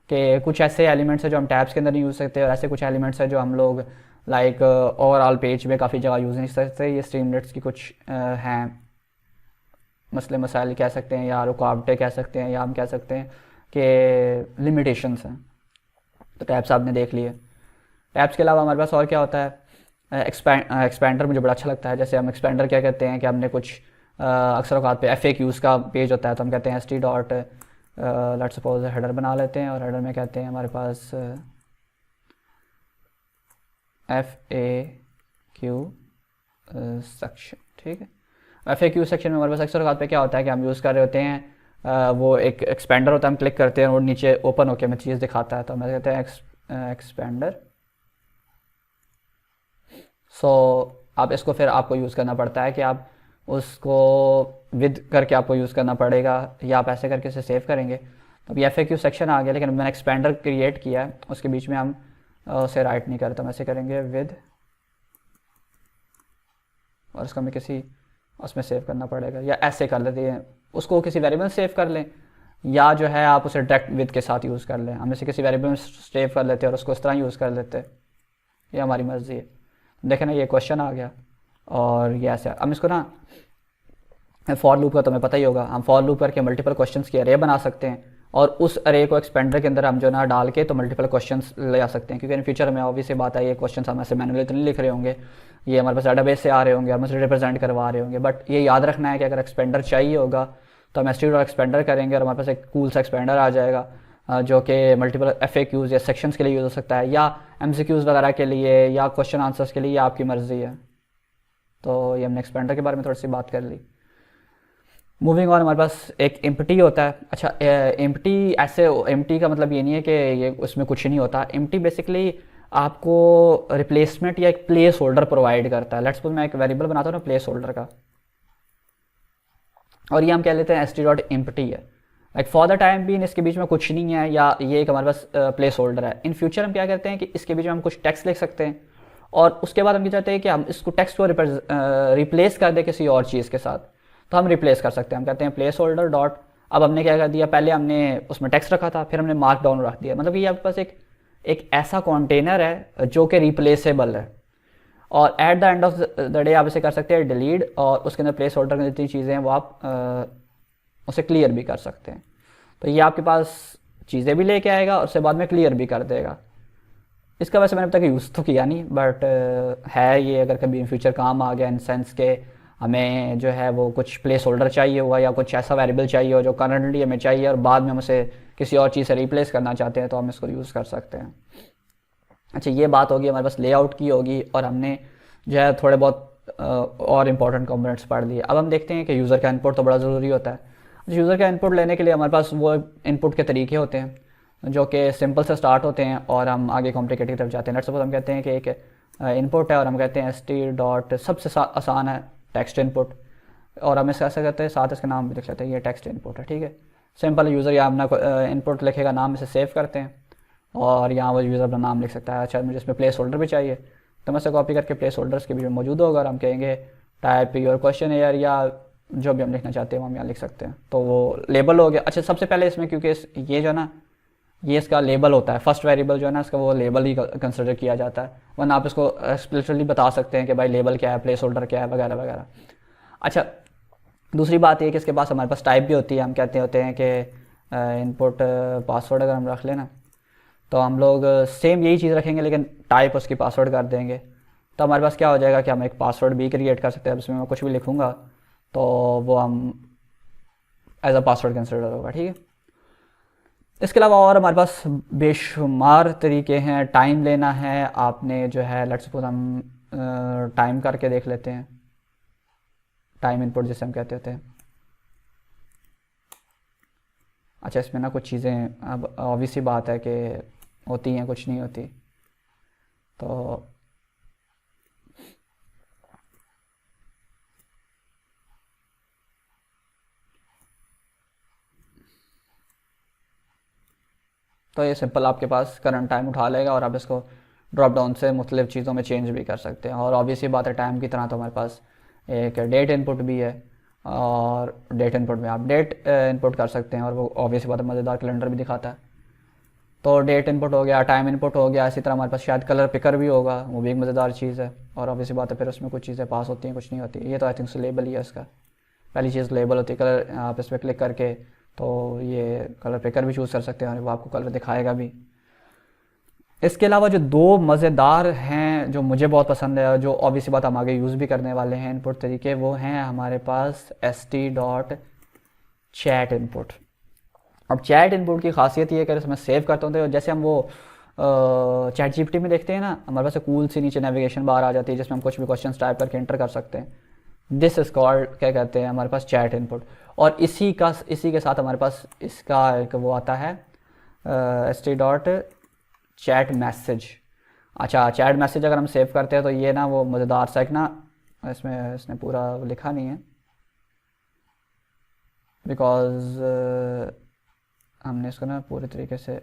कि कुछ ऐसे एलिमेंट्स हैं जो हम टैब्स के अंदर नहीं यूज़ सकते, और ऐसे कुछ एलिमेंट्स हैं जो हम लोग लाइक ओवरऑल पेज में काफ़ी जगह यूज़ नहीं सकते। ये स्ट्रीमलेट्स की कुछ हैं मसले मसाइल कह सकते हैं, या रुकावटें कह सकते हैं, या हम कह सकते हैं कि लिमिटेशंस हैं। तो टैब्स आपने देख लिए। टैब्स के अलावा हमारे पास और क्या होता है, एक्सपेंडर मुझे बड़ा अच्छा लगता है। जैसे हम एक्सपेंडर क्या कहते हैं कि हमने कुछ अक्सर औकात पे FAQs का पेज होता है, तो हम कहते हैं ST dot let's suppose header बना लेते हैं, और हेडर में कहते हैं हमारे पास FAQ सेक्शन, ठीक है। FAQ सेक्शन में हमारे पास अक्सर औकात पे क्या होता है कि हम यूज़ कर रहे होते हैं वो एक एक्सपेंडर होता है, हम क्लिक करते हैं और नीचे ओपन होकर हमें चीज़ दिखाता है, तो हम कहते हैं एक्सपेंडर। सो आप इसको फिर आपको यूज़ करना पड़ता है कि आप उसको विद करके आपको यूज़ करना पड़ेगा, या आप ऐसे करके इसे सेव करेंगे। तो अभी FAQ सेक्शन आ गया, लेकिन मैंने एक्सपेंडर क्रिएट किया है, उसके बीच में हम उसे राइट नहीं करते, हम ऐसे करेंगे विद, और उसको हमें किसी उसमें सेव करना पड़ेगा, या ऐसे कर लेते हैं उसको किसी वेरिएबल सेव कर लें, या जो है आप उसे डायरेक्ट विद के साथ यूज़ कर लें। हम इसे किसी वेरिएबल में सेव कर लेते हैं और उसको इस तरह यूज़ कर लेते हैं, ये हमारी मर्ज़ी है। देखें ना, ये क्वेश्चन आ गया, और ये ऐसे हम इसको ना, फॉर लूप का तुम्हें पता ही होगा, हम फॉर लूप करके मल्टीपल क्वेश्चंस की अरे बना सकते हैं, और उस अरे को एक्सपेंडर के अंदर हम जो ना डाल के तो मल्टीपल क्वेश्चंस ले आ सकते हैं। क्योंकि इन फ्यूचर में ऑब्वियसली बात है, ये क्वेश्चंस हम ऐसे मैनुअली तो नहीं लिख रहे होंगे, ये हमारे पास डेटाबेस से आ रहे होंगे, हम उसे रिप्रेजेंट करवा रहे होंगे। बट ये याद रखना है कि अगर एक्सपेंडर चाहिए होगा तो हम ST डॉट एक्सपेंडर करेंगे, और हमारे पास एक कूल सा एक्सपेंडर आ जाएगा जो कि मल्टीपल FAQs या सेक्शंस के लिए यूज़ हो सकता है, या MCQs वगैरह के लिए, या क्वेश्चन आंसर्स के लिए, या आपकी मर्ज़ी है। तो ये हमने एक्सपेंडर के बारे में थोड़ी सी बात कर ली। मूविंग ऑन, हमारे पास एक एम्प्टी होता है। अच्छा, एम्प्टी ऐसे, एम्प्टी का मतलब ये नहीं है कि ये उसमें कुछ नहीं होता। एम्प्टी बेसिकली आपको रिप्लेसमेंट या एक प्लेस होल्डर प्रोवाइड करता है। लेट्स सपोज मैं एक वेरिएबल बनाता हूँ ना प्लेस होल्डर का, और ये हम कह लेते हैं ST डॉट एम्प्टी है। लाइक फॉर द टाइम भी इसके बीच में कुछ नहीं है, या ये एक हमारे पास प्लेस होल्डर है। इन फ्यूचर हम क्या करते हैं कि इसके बीच में हम कुछ टेक्स्ट लिख सकते हैं, और उसके बाद हम क्या चाहते हैं कि हम इसको टेक्स्ट को रिप्लेस कर दें किसी और चीज़ के साथ, तो हम रिप्लेस कर सकते हैं। हम कहते हैं प्लेस होल्डर डॉट, अब हमने क्या कर दिया, पहले हमने उसमें टेक्स्ट रखा था, फिर हमने मार्क डाउन रख दिया। मतलब ये आपके पास एक ऐसा कंटेनर है जो कि रिप्लेसेबल है, और at the end of the day आप इसे कर सकते हैं डिलीट, और उसके अंदर प्लेस होल्डर की जितनी चीज़ें हैं वो आप उसे क्लियर भी कर सकते हैं। तो ये आपके पास चीज़ें भी लेके आएगा और उसके बाद में क्लियर भी कर देगा। इसका वैसे मैंने अब तक यूज़ तो किया नहीं, बट है ये, अगर कभी इन फ्यूचर काम आ गया, इन सेंस के हमें जो है वो कुछ प्लेस होल्डर चाहिए हुआ, या कुछ ऐसा वेरिएबल चाहिए हो जो करंटली हमें चाहिए, और बाद में हम उसे किसी और चीज़ से रिप्लेस करना चाहते हैं, तो हम इसको यूज़ कर सकते हैं। अच्छा, ये बात होगी हमारे पास लेआउट की होगी, और हमने जो है थोड़े बहुत और इम्पोर्टेंट कंपोनेंट्स पढ़ लिए। अब हम देखते हैं कि यूज़र का इनपुट तो बड़ा ज़रूरी होता है। यूज़र का इनपुट लेने के लिए हमारे पास वो इनपुट के तरीके होते हैं जो कि सिंपल से स्टार्ट होते हैं और हम आगे कॉम्प्लिकेटेड की तरफ जाते हैं। लेट्स सपोज हम कहते हैं कि एक इनपुट है, और हम कहते हैं ST डॉट, सबसे आसान है टेक्स्ट इनपुट, और हम इसका ऐसा करते हैं, साथ इसका नाम भी लिख लेते हैं, ये टेक्स्ट इनपुट है, ठीक है। सिंपल यूज़र यहाँ अपना इनपुट लिखेगा, नाम इसे सेव करते हैं, और यहाँ वो यूज़र अपना नाम लिख सकता है। अच्छा, मुझे इसमें प्लेस होल्डर भी चाहिए, तो मैं इसे कॉपी करके प्लेस होल्डर्स के बीच में मौजूद होगा, और हम कहेंगे टाइप योर क्वेश्चन एयर, या जो भी हम लिखना चाहते हैं वो हम यहाँ लिख सकते हैं। तो वो लेबल हो गया। अच्छा, सबसे पहले इसमें क्योंकि ये जो ना ये इसका लेबल होता है, फर्स्ट वेरिएबल जो है ना इसका वो लेबल ही कंसिडर किया जाता है, वरना आप इसको एक्सप्लिसिटली बता सकते हैं कि भाई लेबल क्या है, प्लेस होल्डर क्या है, वगैरह वगैरह। अच्छा, दूसरी बात ये कि इसके पास हमारे पास टाइप भी होती है। हम कहते होते हैं कि इनपुट पासवर्ड अगर हम रख लेना तो हम लोग सेम यही चीज़ रखेंगे लेकिन टाइप उसकी पासवर्ड कर देंगे, तो हमारे पास क्या हो जाएगा कि हम एक पासवर्ड भी क्रिएट कर सकते हैं। अब इसमें मैं कुछ भी लिखूँगा तो वो हम एज अ पासवर्ड कंसिडर होगा, ठीक है। इसके अलावा और हमारे पास बेशुमार तरीके हैं। टाइम लेना है आपने जो है, लेट्स सपोज हम टाइम करके देख लेते हैं, टाइम इनपुट जिसे हम कहते होते हैं। अच्छा, इसमें ना कुछ चीज़ें अब ऑब्वियस सी बात है कि होती हैं, कुछ नहीं होती, तो ये सिंपल आपके पास करंट टाइम उठा लेगा और आप इसको ड्रॉप डाउन से मुख्तलिफ़ चीज़ों में चेंज भी कर सकते हैं। और ऑब्वियसली बात है, टाइम की तरह तो हमारे पास एक डेट इनपुट भी है, और डेट इनपुट में आप डेट इनपुट कर सकते हैं और वो ऑब्वियसली बात है मज़ेदार कैलेंडर भी दिखाता है। तो डेट इनपुट हो गया, टाइम इनपुट हो गया, इसी तरह हमारे पास शायद कलर पिकर भी होगा, वो भी एक मज़ेदार चीज़ है। और ऑब्वियसली बात है फिर उसमें कुछ चीज़ें पास होती हैं, कुछ नहीं होती। ये तो आई थिंक से लेबल ही है इसका, पहली चीज़ लेबल होती है। कलर आप इस पर क्लिक करके तो ये कलर पिकर भी चूज़ कर सकते हैं और वो आपको कलर दिखाएगा भी। इसके अलावा जो दो मज़ेदार हैं जो मुझे बहुत पसंद है, जो ऑब्वियसली बात हम आगे यूज़ भी करने वाले हैं इनपुट तरीके, वो हैं हमारे पास st.chat इनपुट। अब चैट इनपुट की खासियत ये है कि इसमें सेव करते होते हैं, जैसे हम वो चैट जीपीटी में देखते हैं ना, हमारे पास कूल सी नीचे नेविगेशन बार आ जाती है जिसमें हम कुछ भी क्वेश्चन टाइप करके एंटर कर सकते हैं। दिस इज़ कॉल्ड, क्या कहते हैं, हमारे पास चैट इनपुट। और इसी के साथ हमारे पास इसका एक वो आता है st.chat मैसेज। अच्छा, चैट मैसेज अगर हम सेव करते हैं तो ये ना वो मज़ेदार सा एक ना, इसमें इसने पूरा लिखा नहीं है बिकॉज हमने इसको ना पूरे तरीके से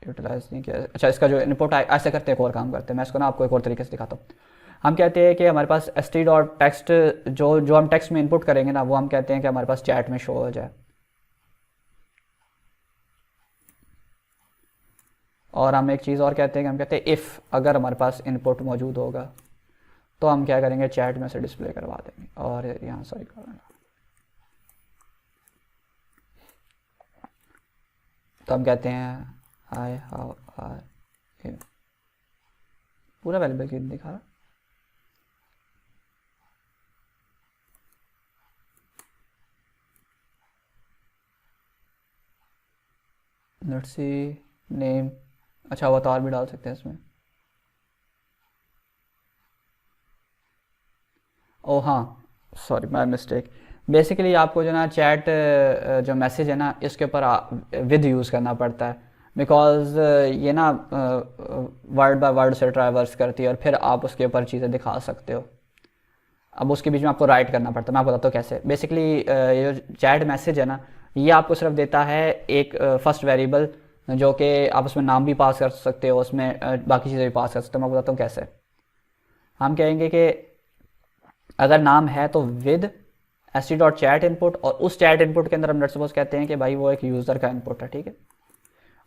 यूटिलाइज नहीं किया। अच्छा, इसका जो इनपुट है, ऐसे करते हैं, एक और काम करते हैं, मैं इसको ना आपको एक और तरीके से दिखाता हूँ। हम कहते हैं कि हमारे पास st.text जो हम टेक्स्ट में इनपुट करेंगे ना, वो हम कहते हैं कि हमारे पास चैट में शो हो जाए। और हम एक चीज़ और कहते हैं कि हम कहते हैं इफ़ अगर हमारे पास इनपुट मौजूद होगा तो हम क्या करेंगे, चैट में से डिस्प्ले करवा देंगे। और यहाँ सॉरी तो हम कहते हैं हाय हाउ आर यू, पूरा वैल्यूबल की दिखा रहा। लेट्स सी नेम, अच्छा अवतार भी डाल सकते हैं इसमें। ओ हाँ, सॉरी माय मिस्टेक। बेसिकली आपको जो ना चैट जो मैसेज है ना, इसके ऊपर विद यूज़ करना पड़ता है बिकॉज ये ना वर्ड बाय वर्ड से ट्रैवर्स करती है और फिर आप उसके ऊपर चीज़ें दिखा सकते हो। अब उसके बीच में आपको राइट करना पड़ता है। मैं आपको बताता हूँ कैसे। बेसिकली ये जो चैट मैसेज है ना, ये आपको सिर्फ देता है एक फर्स्ट वेरिएबल, जो कि आप उसमें नाम भी पास कर सकते हो, उसमें बाकी चीज़ें भी पास कर सकते हो। मैं बताता हूँ कैसे। हम कहेंगे कि अगर नाम है तो विद st.chat इनपुट, और उस चैट इनपुट के अंदर हम लेट्स सपोज कहते हैं कि भाई वो एक यूज़र का इनपुट है, ठीक है।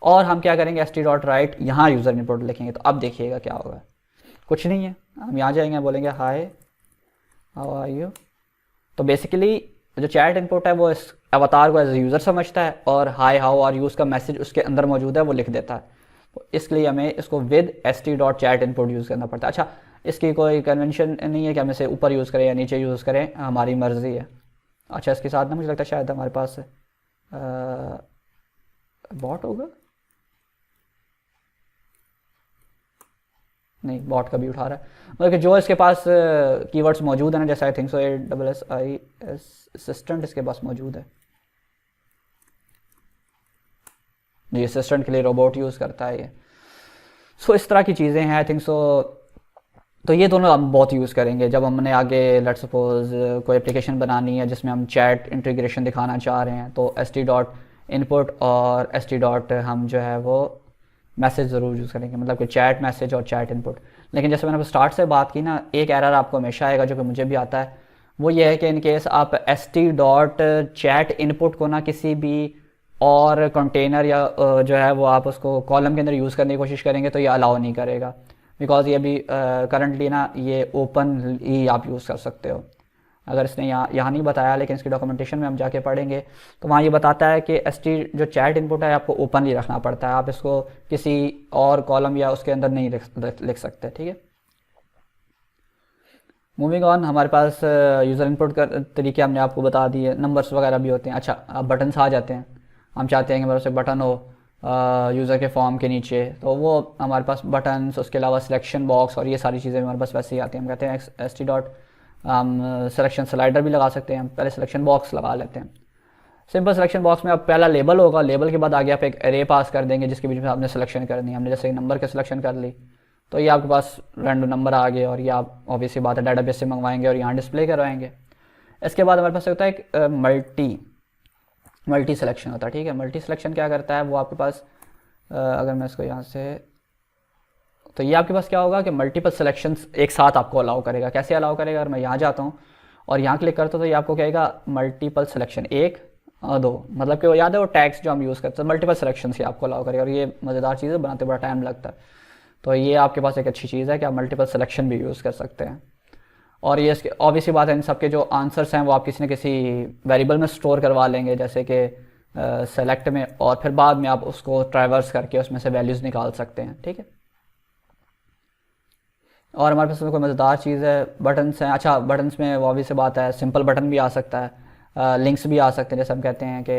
और हम क्या करेंगे, st.write यहाँ यूज़र इनपुट लिखेंगे। तो अब देखिएगा क्या होगा, कुछ नहीं है। हम यहाँ जाएंगे, बोलेंगे हाय हाउ आर यू। तो बेसिकली जो चैट इनपुट है वो इस अवतार को एज ए यूज़र समझता है और हाय हाउ आर यू उसका मैसेज उसके अंदर मौजूद है वो लिख देता है। तो इसलिए हमें इसको विद st.chat इनपुट यूज़ करना पड़ता है। अच्छा, इसकी कोई कन्वेंशन नहीं है कि हम इसे ऊपर यूज़ करें या नीचे यूज़ करें, हमारी मर्ज़ी है। अच्छा, इसके साथ ना मुझे लगता है शायद हमारे पास बॉट होगा, नहीं बॉट का भी उठा रहा है, मतलब कि जो इसके पास कीवर्ड्स मौजूद है ना, जैसे I think so ASSIS assistant इसके पास मौजूद है जी, असिस्टेंट के लिए रोबोट यूज़ करता है ये। सो इस तरह की चीज़ें हैं आई थिंक सो। तो ये दोनों हम बहुत यूज़ करेंगे जब हमने आगे लेट्स सपोज कोई एप्लीकेशन बनानी है जिसमें हम चैट इंटीग्रेशन दिखाना चाह रहे हैं, तो st.input और st. हम जो है वो मैसेज ज़रूर यूज़ करेंगे, मतलब कि चैट मैसेज और चैट इनपुट। लेकिन जैसे मैंने स्टार्ट से बात की ना, एक एरर आपको हमेशा आएगा जो कि मुझे भी आता है, वो ये है कि इन केस आप st.chat इनपुट को ना किसी भी और कंटेनर या जो है वो आप उसको कॉलम के अंदर यूज़ करने की कोशिश करेंगे तो ये अलाउ नहीं करेगा, बिकॉज ये भी करंटली ना ये ओपन ही आप यूज़ कर सकते हो। अगर इसने यहाँ नहीं बताया, लेकिन इसकी डॉक्यूमेंटेशन में हम जाके पढ़ेंगे तो वहाँ ये बताता है कि एसटी जो चैट इनपुट है आपको ओपनली रखना पड़ता है, आप इसको किसी और कॉलम या उसके अंदर नहीं लिख सकते, ठीक है। मूविंग ऑन, हमारे पास यूज़र इनपुट का तरीके हमने आपको बता दिए, नंबर्स वगैरह भी होते हैं। अच्छा, अब बटन्स आ जाते हैं। हम चाहते हैं कि हमारे पास एक बटन हो यूज़र के फॉर्म के नीचे, तो वो हमारे पास बटन्स, उसके अलावा सिलेक्शन बॉक्स और ये सारी चीज़ें हमारे पास वैसे ही आती हैं। हम कहते हैं एस टी डॉट, हम सिलेक्शन स्लाइडर भी लगा सकते हैं। हम पहले सिलेक्शन बॉक्स लगा लेते हैं। सिंपल सिलेक्शन बॉक्स में अब पहला लेबल होगा, लेबल के बाद आगे आप एक एरे पास कर देंगे जिसके बीच में आपने सिलेक्शन करनी है। हमने जैसे नंबर की सिलेक्शन कर ली तो ये आपके पास रैंडम नंबर आ गए और ये आप ऑब्वियसली बात है डाटाबेस से मंगवाएंगे और यहाँ डिस्प्ले करवाएंगे। इसके बाद हमारे पास होता है एक मल्टी सिलेक्शन होता है, ठीक है। मल्टी सिलेक्शन क्या करता है, वो आपके पास अगर मैं इसको यहाँ से, तो ये आपके पास क्या होगा कि मल्टीपल सिलेक्शंस एक साथ आपको अलाउ करेगा। कैसे अलाउ करेगा, अगर मैं यहाँ जाता हूँ और यहाँ क्लिक करता हूँ तो ये आपको कहेगा मल्टीपल सिलेक्शन, एक और दो, मतलब कि वो याद है वो टैग्स जो हम यूज़ करते हैं, मल्टीपल सिलेक्शन ही आपको अलाउ करेगा। और ये मज़ेदार चीज़ है, बनाते बड़ा टाइम लगता है, तो ये आपके पास एक अच्छी चीज़ है कि आप मल्टीपल सिलेक्शन भी यूज़ कर सकते हैं। और ये इसके ऑब्वियसली बात है, इन सब के जो आंसर्स हैं वो आप किसी न किसी वेरिएबल में स्टोर करवा लेंगे, जैसे कि सेलेक्ट में, और फिर बाद में आप उसको ट्रावर्स करके उसमें से वैल्यूज़ निकाल सकते हैं, ठीक है। और हमारे पास कोई मज़ेदार चीज़ है, बटन्स हैं। अच्छा, बटन्स में वो ऑब्वियस बात है, सिंपल बटन भी आ सकता है, लिंक्स भी आ सकते हैं। जैसे हम कहते हैं कि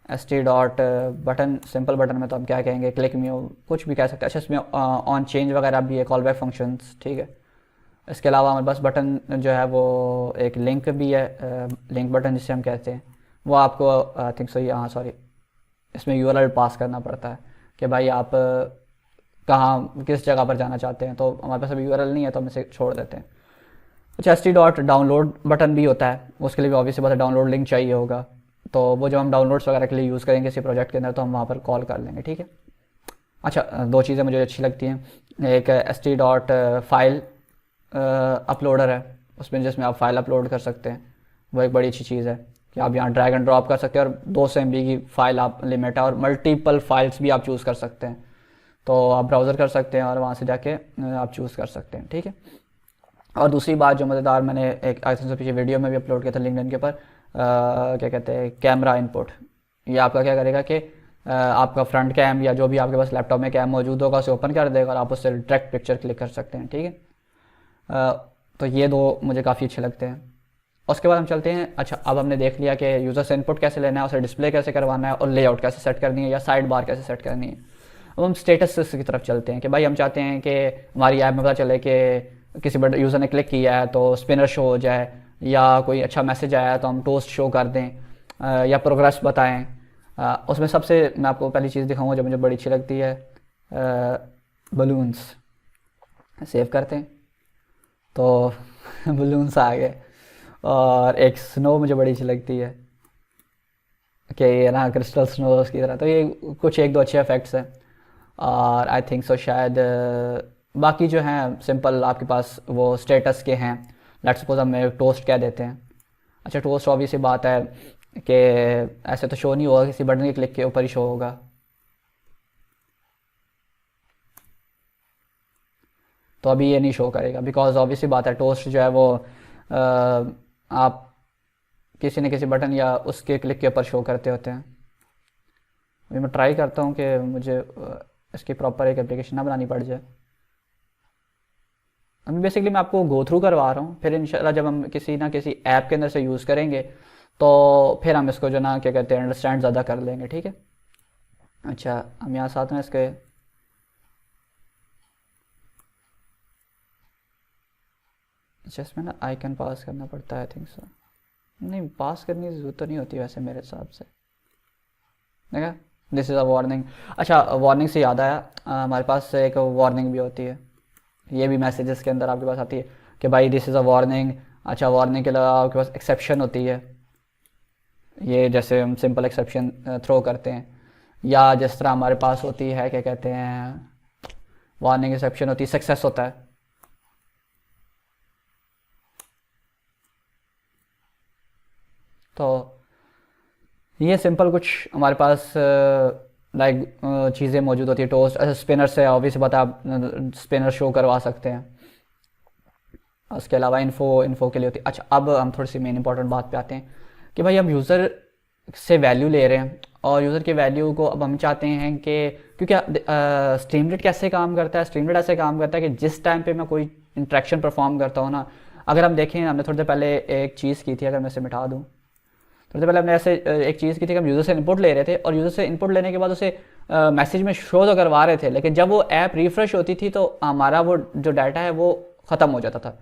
S T dot button, simple button में तो हम क्या कहेंगे, क्लिक मी, कुछ भी कह सकते हैं। अच्छा, इसमें ऑन चेंज वगैरह भी है, कॉल बैक फंक्शंस, ठीक है। इसके अलावा हमारे पास बटन जो है वो एक लिंक भी है, लिंक बटन जिसे हम कहते हैं, वो आपको आई थिंक सो, हाँ सॉरी, इसमें यूआरएल पास करना पड़ता है कि भाई आप कहाँ किस जगह पर जाना चाहते हैं। तो हमारे पास अभी यूआरएल नहीं है तो हम इसे छोड़ देते हैं। अच्छा, S T dot download button भी होता है, उसके लिए भी ऑब्वियसली बात है डाउनलोड लिंक चाहिए होगा, तो वो जब हम डाउनलोड्स वगैरह के लिए यूज़ करेंगे इसी प्रोजेक्ट के अंदर तो हम वहाँ पर कॉल कर लेंगे, ठीक है। अच्छा, दो चीज़ें मुझे अच्छी लगती हैं, एक S T dot file uploader है, उसमें जिसमें आप फाइल अपलोड कर सकते हैं, वो एक बड़ी अच्छी चीज़ है कि आप यहाँ ड्रैग एंड ड्रॉप कर सकते हैं और 200 MB की फ़ाइल आप लिमिट है, और मल्टीपल फाइल्स भी आप चूज़ कर सकते हैं। तो आप ब्राउज़र कर सकते हैं और वहाँ से जाके आप चूज़ कर सकते हैं, ठीक है। और दूसरी बात जो मज़ेदार, मैंने एक आई थिंक से पीछे वीडियो में भी अपलोड किया था लिंक्डइन के ऊपर, क्या कहते हैं, कैमरा इनपुट। ये आपका क्या करेगा कि आपका फ्रंट कैम या जो भी आपके पास लैपटॉप में कैम मौजूद होगा उसे ओपन कर देगा और आप उससे डायरेक्ट पिक्चर क्लिक कर सकते हैं, ठीक है। तो ये दो मुझे काफ़ी अच्छे लगते हैं। उसके बाद हम चलते हैं, अच्छा अब हमने देख लिया कि यूज़र से इनपुट कैसे लेना है, उसे डिस्प्ले कैसे करवाना है और लेआउट कैसे सेट करनी है या साइड बार कैसे सेट करनी है। अब हम स्टेटस की तरफ चलते हैं कि भाई हम चाहते हैं कि हमारी ऐप में पता चले कि किसी बड़े यूज़र ने क्लिक किया है तो स्पिनर शो हो जाए, या कोई अच्छा मैसेज आया है तो हम टोस्ट शो कर दें, या प्रोग्रेस बताएं। उसमें सबसे मैं आपको पहली चीज़ दिखाऊंगा जो मुझे बड़ी अच्छी लगती है, बलून्स। सेव करते हैं तो बलून्स आ गए। और एक स्नो मुझे बड़ी अच्छी लगती है कि ये ना क्रिस्टल स्नोज की तरह, तो ये कुछ एक दो अच्छे इफेक्ट्स हैं। और आई थिंक सो शायद बाकी जो हैं सिंपल आपके पास वो स्टेटस के हैं। लेट्स सपोज हम टोस्ट कह देते हैं। अच्छा, टोस्ट ऑब्वियसली बात है कि ऐसे तो शो नहीं होगा, किसी बटन के क्लिक के ऊपर ही शो होगा। तो अभी ये नहीं शो करेगा बिकॉज ऑब्वियसली बात है टोस्ट जो है वो आप किसी न किसी बटन या उसके क्लिक के ऊपर शो करते होते हैं। अभी मैं ट्राई करता हूँ कि मुझे इसकी प्रॉपर एक एप्लीकेशन ना बनानी पड़ जाए। अभी बेसिकली मैं आपको गो थ्रू करवा रहा हूँ, फिर इंशाल्लाह जब हम किसी ना किसी ऐप के अंदर से यूज़ करेंगे तो फिर हम इसको जो ना क्या कहते हैं अंडरस्टैंड ज़्यादा कर लेंगे, ठीक है। अच्छा, हम यहाँ साथ में इसके अच्छा इसमें ना आइकन पास करना पड़ता है आई थिंक सो। नहीं, पास करने की ज़रूरत तो नहीं होती वैसे मेरे हिसाब से। देखा, दिस इज़ अ वार्निंग। अच्छा, वार्निंग से याद आया, हमारे पास एक वार्निंग भी होती है, ये भी मैसेजेस के अंदर आपके पास आती है कि भाई दिस इज़ अ वार्निंग। अच्छा, वार्निंग के अलावा आपके पास एक्सेप्शन होती है, ये जैसे हम सिंपल एक्सेप्शन थ्रो करते हैं, या जिस तरह हमारे पास होती है क्या कहते हैं वार्निंग एक्सेप्शन होती है, सक्सेस होता है। तो ये सिंपल कुछ हमारे पास लाइक चीज़ें मौजूद होती है। टोस्ट स्पिनर से ऑब्वियस बात है, आप स्पिनर शो करवा सकते हैं। उसके अलावा इन्फो के लिए होती है। अच्छा, अब हम थोड़ी सी मेन इंपॉर्टेंट बात पे आते हैं कि भाई हम यूज़र से वैल्यू ले रहे हैं और यूज़र की वैल्यू को अब हम चाहते हैं कि, क्योंकि स्ट्रीमलेट कैसे काम करता है, स्ट्रीमलेट ऐसे काम करता है कि जिस टाइम पे मैं कोई इंट्रैक्शन परफॉर्म करता हूँ ना, अगर हम देखें, हमने थोड़ी देर पहले एक चीज़ की थी, अगर मैं इसे मिटा दूँ, थोड़ी देर पहले हमने ऐसे एक चीज़ की थी कि हम यूज़र से इनपुट ले रहे थे और यूज़र से इनपुट लेने के बाद उसे मैसेज में शो तो करवा रहे थे, लेकिन जब वो ऐप रिफ्रेश होती थी तो हमारा वो जो डाटा है वो ख़त्म हो जाता था।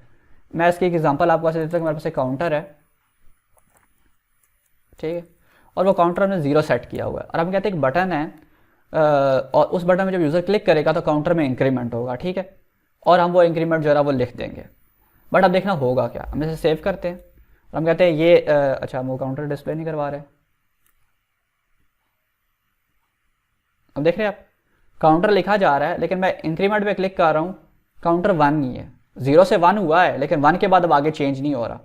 मैं इसकी एक एग्जांपल आपको ऐसे देता हूँ कि मेरे पास एक काउंटर है, ठीक है, और वो काउंटर हमने 0 सेट किया हुआ है और हम कहते हैं एक बटन है और उस बटन में जब यूज़र क्लिक करेगा तो काउंटर में इंक्रीमेंट होगा, ठीक है, और हम वो इंक्रीमेंट जो है वो लिख देंगे। बट अब देखना होगा क्या, हम इसे सेव करते हैं और हम कहते हैं ये अच्छा, हम वो काउंटर डिस्प्ले नहीं करवा रहे। अब देख रहे हैं आप, काउंटर लिखा जा रहा है लेकिन मैं इंक्रीमेंट पे क्लिक कर रहा हूँ, काउंटर 1 नहीं है, 0 से 1 हुआ है लेकिन 1 के बाद अब आगे चेंज नहीं हो रहा,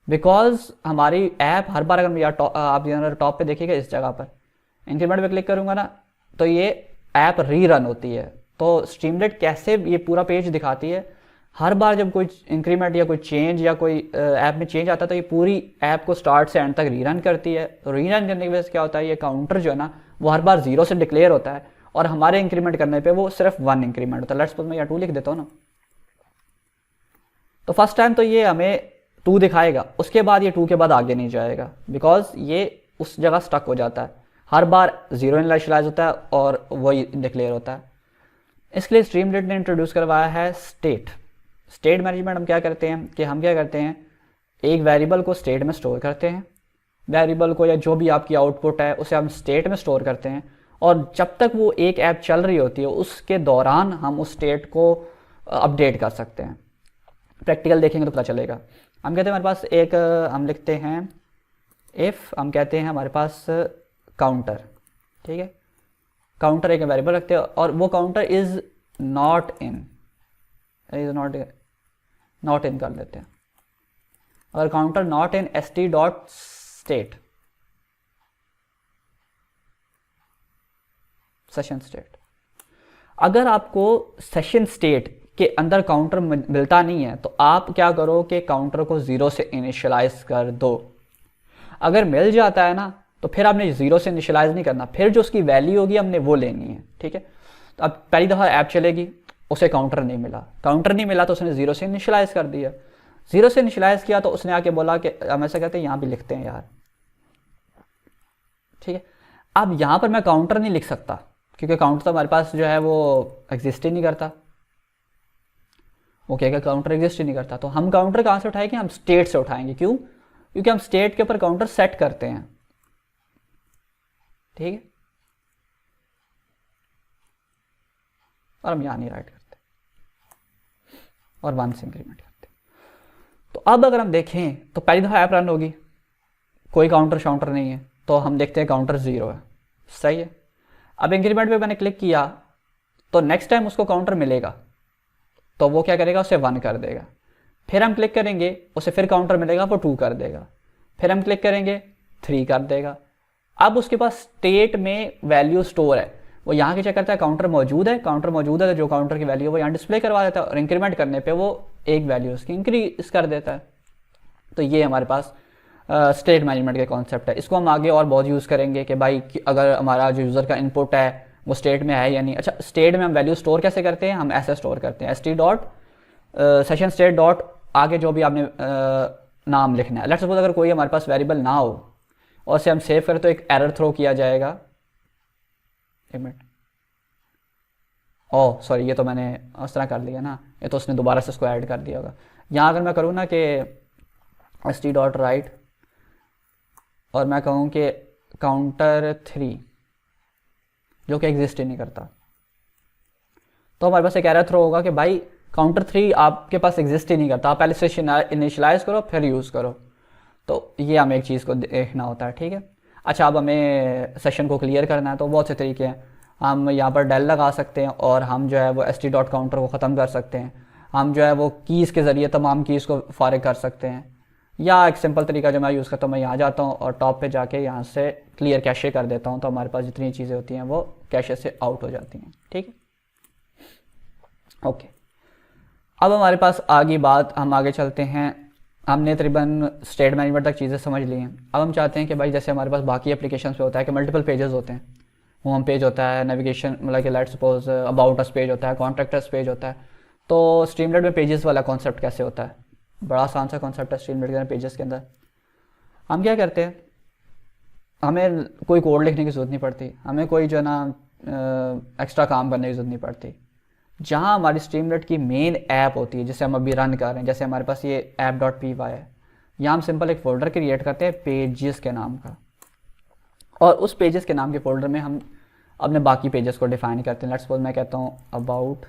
बिकॉज हमारी ऐप हर बार, अगर आप टॉप पे देखिएगा इस जगह पर इंक्रीमेंट पे क्लिक करूंगा ना तो ये ऐप रीरन होती है। तो स्ट्रीमलेट कैसे ये पूरा पेज दिखाती है, हर बार जब कोई इंक्रीमेंट या कोई चेंज या कोई ऐप में चेंज आता है तो ये पूरी ऐप को स्टार्ट से एंड तक रीरन करती है। तो रीरन करने की वजह से क्या होता है, ये काउंटर जो है ना वो हर बार 0 से डिक्लेयर होता है और हमारे इंक्रीमेंट करने पे वो सिर्फ 1 इंक्रीमेंट होता है। लेट्स सपोज मैं यहाँ 2 लिख देता हूँ ना, तो फर्स्ट टाइम तो ये हमें 2 दिखाएगा, उसके बाद ये 2 के बाद आगे नहीं जाएगा, बिकॉज ये उस जगह स्टक हो जाता है, हर बार 0 इनिशियलाइज होता है और वही डिक्लेयर होता है। इसके लिए स्ट्रीमलेट ने इंट्रोड्यूस करवाया है स्टेट मैनेजमेंट। हम क्या करते हैं कि हम क्या करते हैं, एक वेरिएबल को स्टेट में स्टोर करते हैं, वेरिएबल को या जो भी आपकी आउटपुट है उसे हम स्टेट में स्टोर करते हैं और जब तक वो एक ऐप चल रही होती है उसके दौरान हम उस स्टेट को अपडेट कर सकते हैं। प्रैक्टिकल देखेंगे तो पता चलेगा। हम कहते हैं हमारे पास एक, हम लिखते हैं इफ़, हम कहते हैं हमारे पास काउंटर, ठीक है, काउंटर एक वेरिएबल रखते हैं और वो काउंटर इज़ नॉट इन कर देते हैं। अगर counter not in st.state session state, अगर आपको सेशन स्टेट के अंदर काउंटर मिलता नहीं है तो आप क्या करो कि काउंटर को 0 से इनिशियलाइज कर दो। अगर मिल जाता है ना तो फिर आपने 0 से इनिशियलाइज नहीं करना, फिर जो उसकी वैल्यू होगी हमने वो लेनी है, ठीक है। तो अब पहली दफ़ा ऐप चलेगी, उसे काउंटर नहीं मिला तो उसने 0 से इनिशियलाइज कर दिया, 0 से इनिशियलाइज किया तो उसने आके बोला कि हम ऐसा कहते हैं, यहाँ भी लिखते हैं यार, ठीक है। अब यहाँ पर मैं काउंटर नहीं लिख सकता क्योंकि काउंटर तो हमारे पास जो है वो एग्जिस्ट ही नहीं करता, वो कहेगा काउंटर एग्जिस्ट ही नहीं करता। तो हम काउंटर कहाँ से उठाएंगे, हम स्टेट से उठाएंगे। क्यों? क्योंकि हम स्टेट के ऊपर काउंटर सेट करते हैं, ठीक है, और हम यहाँ नहीं राइट करते और 1 से इंक्रीमेंट करते। तो अब अगर हम देखें तो पहली दफ़ा ऐप रन होगी, कोई काउंटर शाउंटर नहीं है, तो हम देखते हैं काउंटर 0 है, सही है। अब इंक्रीमेंट पे मैंने क्लिक किया तो नेक्स्ट टाइम उसको काउंटर मिलेगा तो वो क्या करेगा, उसे 1 कर देगा। फिर हम क्लिक करेंगे, उसे फिर काउंटर मिलेगा, वो 2 कर देगा। फिर हम क्लिक करेंगे, 3 कर देगा। अब उसके पास स्टेट में वैल्यू स्टोर है, वो यहाँ के चेक करता है काउंटर मौजूद है तो जो काउंटर की वैल्यू है वो यहाँ डिस्प्ले करवा देता है और इंक्रीमेंट करने पे वो एक वैल्यू उसकी इंक्रीज कर देता है। तो ये हमारे पास स्टेट मैनेजमेंट के कॉन्सेप्ट है। इसको हम आगे और बहुत यूज़ करेंगे कि भाई अगर हमारा जो यूज़र का इनपुट है वो स्टेट में है या नहीं। अच्छा, स्टेट में हम वैल्यू स्टोर कैसे करते हैं, हम ऐसे स्टोर करते हैं st.session state डॉट आगे जो भी आपने नाम लिखना है। लेट्स सपोज अगर कोई हमारे पास वेरिएबल ना हो और से हम सेव करें तो एक एरर थ्रो किया जाएगा। एक मिनट, ओह सॉरी, ये तो मैंने उस तरह कर लिया ना, ये तो उसने दोबारा से इसको ऐड कर दिया होगा। यहाँ अगर मैं करूँ ना कि st.write और मैं कहूँ कि काउंटर 3 जो कि एग्जिस्ट ही नहीं करता, तो हमारे पास एक एरर थ्रो होगा कि भाई काउंटर 3 आपके पास एग्जिस्ट ही नहीं करता, आप पहले से इनिशियलाइज करो फिर यूज़ करो। तो ये हमें एक चीज़ को देखना होता है, ठीक है। अच्छा, अब हमें सेशन को क्लियर करना है तो बहुत से तरीके हैं। हम यहाँ पर डेल लगा सकते हैं और हम जो है वो st.counter को ख़त्म कर सकते हैं। हम जो है वो कीज़ के ज़रिए तमाम कीज़ को फारिग कर सकते हैं। या एक सिंपल तरीका जो मैं यूज़ करता हूँ, मैं यहाँ जाता हूँ और टॉप पे जाके यहाँ से क्लियर कैशे कर देता हूँ, तो हमारे पास जितनी चीज़ें होती हैं वो कैशे से आउट हो जाती हैं। ठीक है, ओके। अब हमारे पास आगे बात, हम आगे चलते हैं। हमने तकरीबन स्टेट मैनेजमेंट तक चीज़ें समझ ली हैं। अब हम चाहते हैं कि भाई जैसे हमारे पास बाकी एप्लीकेशन पे होता है कि मल्टीपल पेजेस होते हैं, होम पेज होता है, नेविगेशन मतलब कि let suppose about us page होता है, कॉन्टैक्ट अस पेज होता है। तो स्ट्रीमलाइट में पेजेस वाला कॉन्सेप्ट कैसे होता है? बड़ा आसान सा कॉन्सेप्ट है स्ट्रीमलाइट के अंदर, पेजेस के अंदर हम क्या करते हैं, हमें कोई कोड लिखने की ज़रूरत नहीं पड़ती, हमें कोई जो है ना एक्स्ट्रा काम करने की ज़रूरत नहीं पड़ती। जहाँ हमारी स्ट्रीमलाइट की मेन ऐप होती है जिसे हम अभी रन कर रहे हैं, जैसे हमारे पास ये app.py है, यहाँ हम सिंपल एक फ़ोल्डर क्रिएट करते हैं पेजेस के नाम का, और उस पेजेस के नाम के फ़ोल्डर में हम अपने बाकी पेजेस को डिफाइन करते हैं। लेट्स सपोज मैं कहता हूँ अबाउट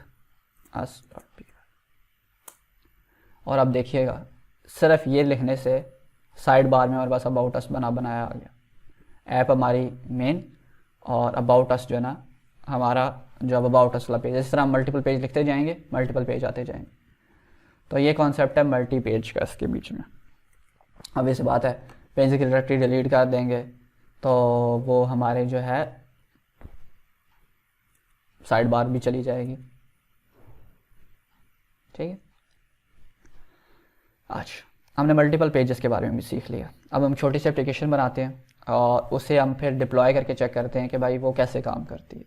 us.py, और अब देखिएगा सिर्फ ये लिखने से साइड बार में हमारे पास अबाउट अस बनाया आ गया। ऐप हमारी मेन और अबाउट अस जो है ना हमारा जो अब अबाउट अस वाला पेज, इस तरह हम मल्टीपल पेज लिखते जाएंगे, मल्टीपल पेज आते जाएंगे। तो ये कॉन्सेप्ट है मल्टी पेज का इसके बीच में। अब इस बात है, पेज की डायरेक्टरी डिलीट कर देंगे तो वो हमारे जो है साइड बार भी चली जाएगी। ठीक है, आज हमने मल्टीपल पेजेस के बारे में भी सीख लिया। अब हम छोटी सी एप्लीकेशन बनाते हैं और उसे हम फिर डिप्लॉय करके चेक करते हैं कि भाई वो कैसे काम करती है,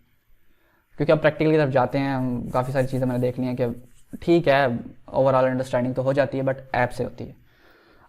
क्योंकि अब प्रैक्टिकल की तरफ जाते हैं हम। काफ़ी सारी चीज़ें मैंने देख ली हैं कि ठीक है ओवरऑल अंडरस्टैंडिंग तो हो जाती है बट ऐप से होती है।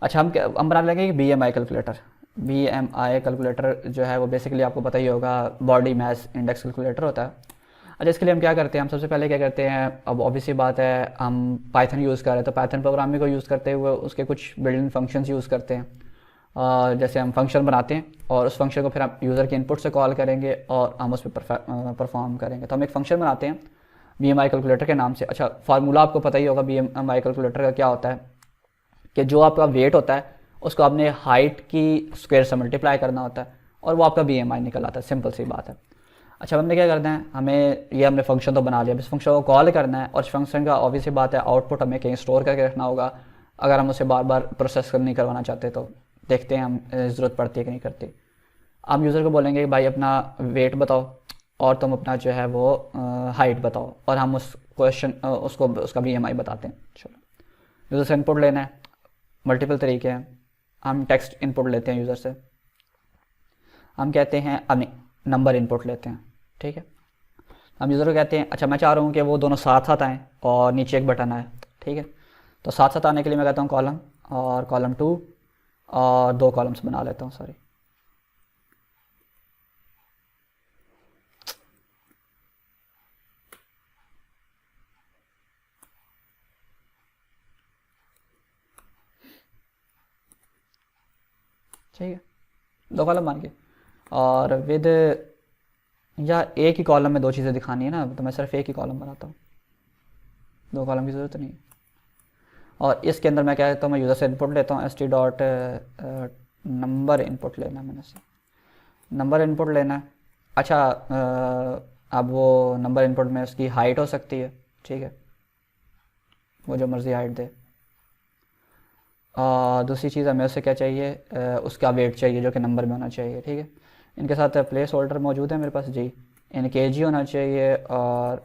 अच्छा, हम बना लेंगे BMI कैलकुलेटर। BMI कैलकुलेटर जो है वो बेसिकली आपको पता ही होगा, बॉडी मास इंडेक्स कैलकुलेटर होता है। अच्छा, इसके लिए हम क्या करते हैं, हम सबसे पहले क्या करते हैं, अब ऑब्वियसली बात है हम पाइथन यूज़ कर रहे हैं तो पाइथन प्रोग्रामिंग को यूज़ करते हुए उसके कुछ बिल्डिंग फंक्शंस यूज़ करते हैं। जैसे हम फंक्शन बनाते हैं और उस फंक्शन को फिर हम यूज़र के इनपुट से कॉल करेंगे और हम उस पर परफॉर्म करेंगे। तो हम एक फंक्शन बनाते हैं BMI कैलकुलेटर के नाम से। अच्छा, फार्मूला आपको पता ही होगा BMI कैलकुलेटर का क्या होता है कि जो आपका वेट होता है उसको आपने हाइट की स्क्वायर से मल्टीप्लाई करना होता है और वो आपका BMI निकल आता है। सिंपल सी बात है। अच्छा, अब हमने क्या करना है, हमें ये हमने फंक्शन तो बना लिया, इस फंक्शन को कॉल करना है और इस फंक्शन का ऑब्वियसली बात है आउटपुट हमें कहीं स्टोर करके रखना होगा। अगर हम उसे बार बार प्रोसेस नहीं करवाना चाहते तो देखते हैं हम ज़रूरत पड़ती है कि नहीं करती। हम यूज़र को बोलेंगे कि भाई अपना वेट बताओ और तुम अपना जो है वो हाइट बताओ, और हम उस क्वेश्चन उसको उसका BMI बताते हैं। चलो, यूज़र से इनपुट लेना है, मल्टीपल तरीके हैं। हम टेक्स्ट इनपुट लेते हैं यूज़र से, हम कहते हैं नंबर इनपुट लेते हैं। ठीक है, हम यूज़र को कहते हैं अच्छा मैं चाह रहा हूँ कि वो दोनों साथ साथ आएँ और नीचे एक बटन आए। ठीक है, तो साथ साथ आने के लिए मैं कहता हूँ कॉलम और कॉलम 2 और 2 कॉलम्स बना लेता हूँ, सॉरी। ठीक है, 2 कॉलम मान के, और विद या एक ही कॉलम में 2 चीज़ें दिखानी है ना, तो मैं सिर्फ एक ही कॉलम बनाता हूँ, 2 कॉलम की ज़रूरत नहीं है। और इसके अंदर मैं क्या कहता हूँ, मैं यूज़र से इनपुट लेता हूँ st डॉट नंबर इनपुट लेना, मैंने से नंबर इनपुट लेना है। अच्छा, अब वो नंबर इनपुट में उसकी हाइट हो सकती है। ठीक है, वो जो मर्ज़ी हाइट दे। और दूसरी चीज़ हमें उससे क्या चाहिए, उसका वेट चाहिए जो कि नंबर में होना चाहिए। ठीक है, इनके साथ प्लेस होल्डर मौजूद है मेरे पास जी, इन kg होना चाहिए, और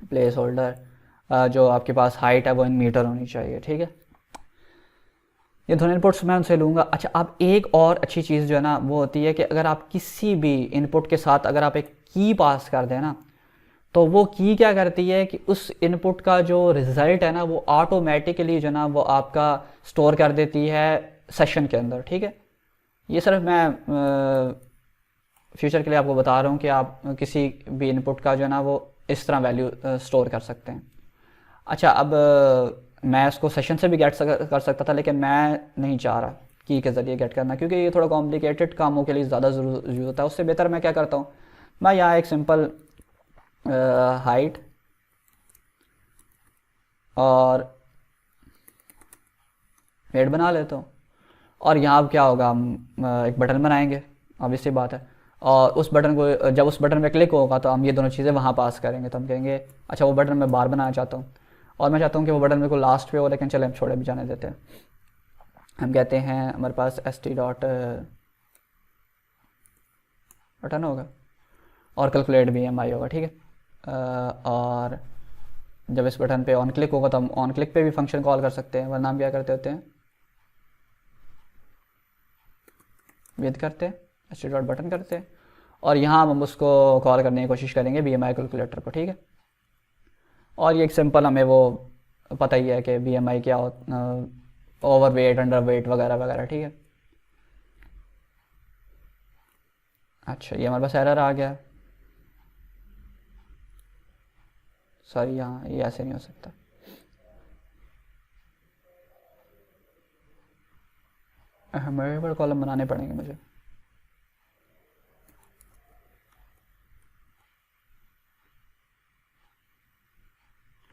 प्लेस होल्डर जो आपके पास हाइट है वो इन मीटर होनी चाहिए। ठीक है, ये दोनों इनपुट्स मैं उनसे लूँगा। अच्छा, अब एक और अच्छी चीज़ जो है ना वो होती है कि अगर आप किसी भी इनपुट के साथ अगर आप एक की पास कर दें ना, तो वो की क्या करती है कि उस इनपुट का जो रिज़ल्ट है ना वो ऑटोमेटिकली जो ना वो आपका स्टोर कर देती है सेशन के अंदर। ठीक है, ये सिर्फ मैं फ्यूचर के लिए आपको बता रहा हूँ कि आप किसी भी इनपुट का जो है ना वो इस तरह वैल्यू स्टोर कर सकते हैं। अच्छा, अब मैं इसको सेशन से भी कर सकता था, लेकिन मैं नहीं चाह रहा की के ज़रिए गेट करना, क्योंकि ये थोड़ा कॉम्प्लिकेटेड कामों के लिए ज़्यादा यूज़ होता है। उससे बेहतर मैं क्या करता हूँ, मैं यहाँ एक सिंपल हाइट और वेट बना लेता हूँ, और यहाँ क्या होगा, हम एक बटन बनाएंगे, ऑब्वियसली बात है, और उस बटन को जब उस बटन पे क्लिक होगा तो हम ये दोनों चीज़ें वहाँ पास करेंगे। तो हम कहेंगे अच्छा वो बटन मैं बार बनाना चाहता हूँ और मैं चाहता हूँ कि वो बटन मेरे को लास्ट पे हो, लेकिन चले हम छोड़े भी जाने देते हैं। हम कहते हैं हमारे पास st डॉट बटन होगा और कैलकुलेट BMI होगा, ठीक है। और जब इस बटन पे ऑन क्लिक होगा तो हम ऑन क्लिक पे भी फंक्शन कॉल कर सकते हैं, वरना हम क्या करते होते हैं, विद करते हैं, st डॉट बटन करते हैं, और यहाँ हम उसको कॉल करने की कोशिश करेंगे BMI कैलकुलेटर को, ठीक है। और ये एक सिंपल हमें वो पता ही है कि BMI क्या हो, ओवर वेट, अंडर वेट वगैरह वगैरह, ठीक है। अच्छा, ये हमारे पास एरर आ गया, सॉरी, यहाँ ये ऐसे नहीं हो सकता। मेरे कॉलम बनाने पड़ेंगे मुझे।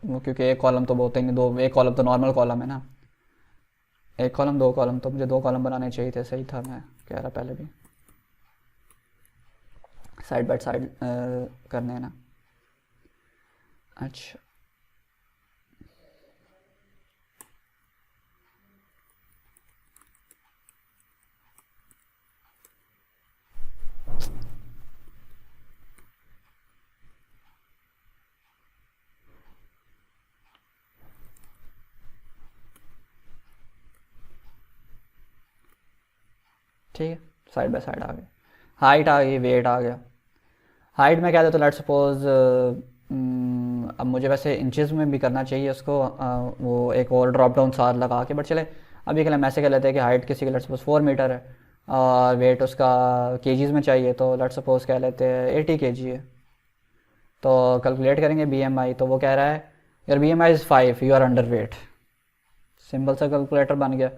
वो क्योंकि एक कॉलम तो बहुत ही दो, एक कॉलम तो नॉर्मल कॉलम है ना, एक कॉलम दो कॉलम, तो मुझे दो कॉलम बनाने चाहिए थे, सही था, मैं कह रहा पहले भी साइड बाय साइड करने हैं ना। अच्छा, ठीक है, साइड बाय साइड आ गए, हाइट आ गई, वेट आ गया। हाइट में क्या था, तो लेट सपोज अब मुझे वैसे इंचेस में भी करना चाहिए उसको, वो एक और ड्रॉप डाउन सार लगा के, बट चले अभी के लिए हम ऐसे कह लेते हैं कि हाइट किसी की लेट सपोज 4 मीटर है और वेट उसका केजीज़ में चाहिए, तो लेट सपोज कह लेते हैं 80 kg है। तो कैलकुलेट करेंगे BMI, तो वो कह रहा है your BMI is 5, you are under weight. Simple सा कैलकुलेटर बन गया।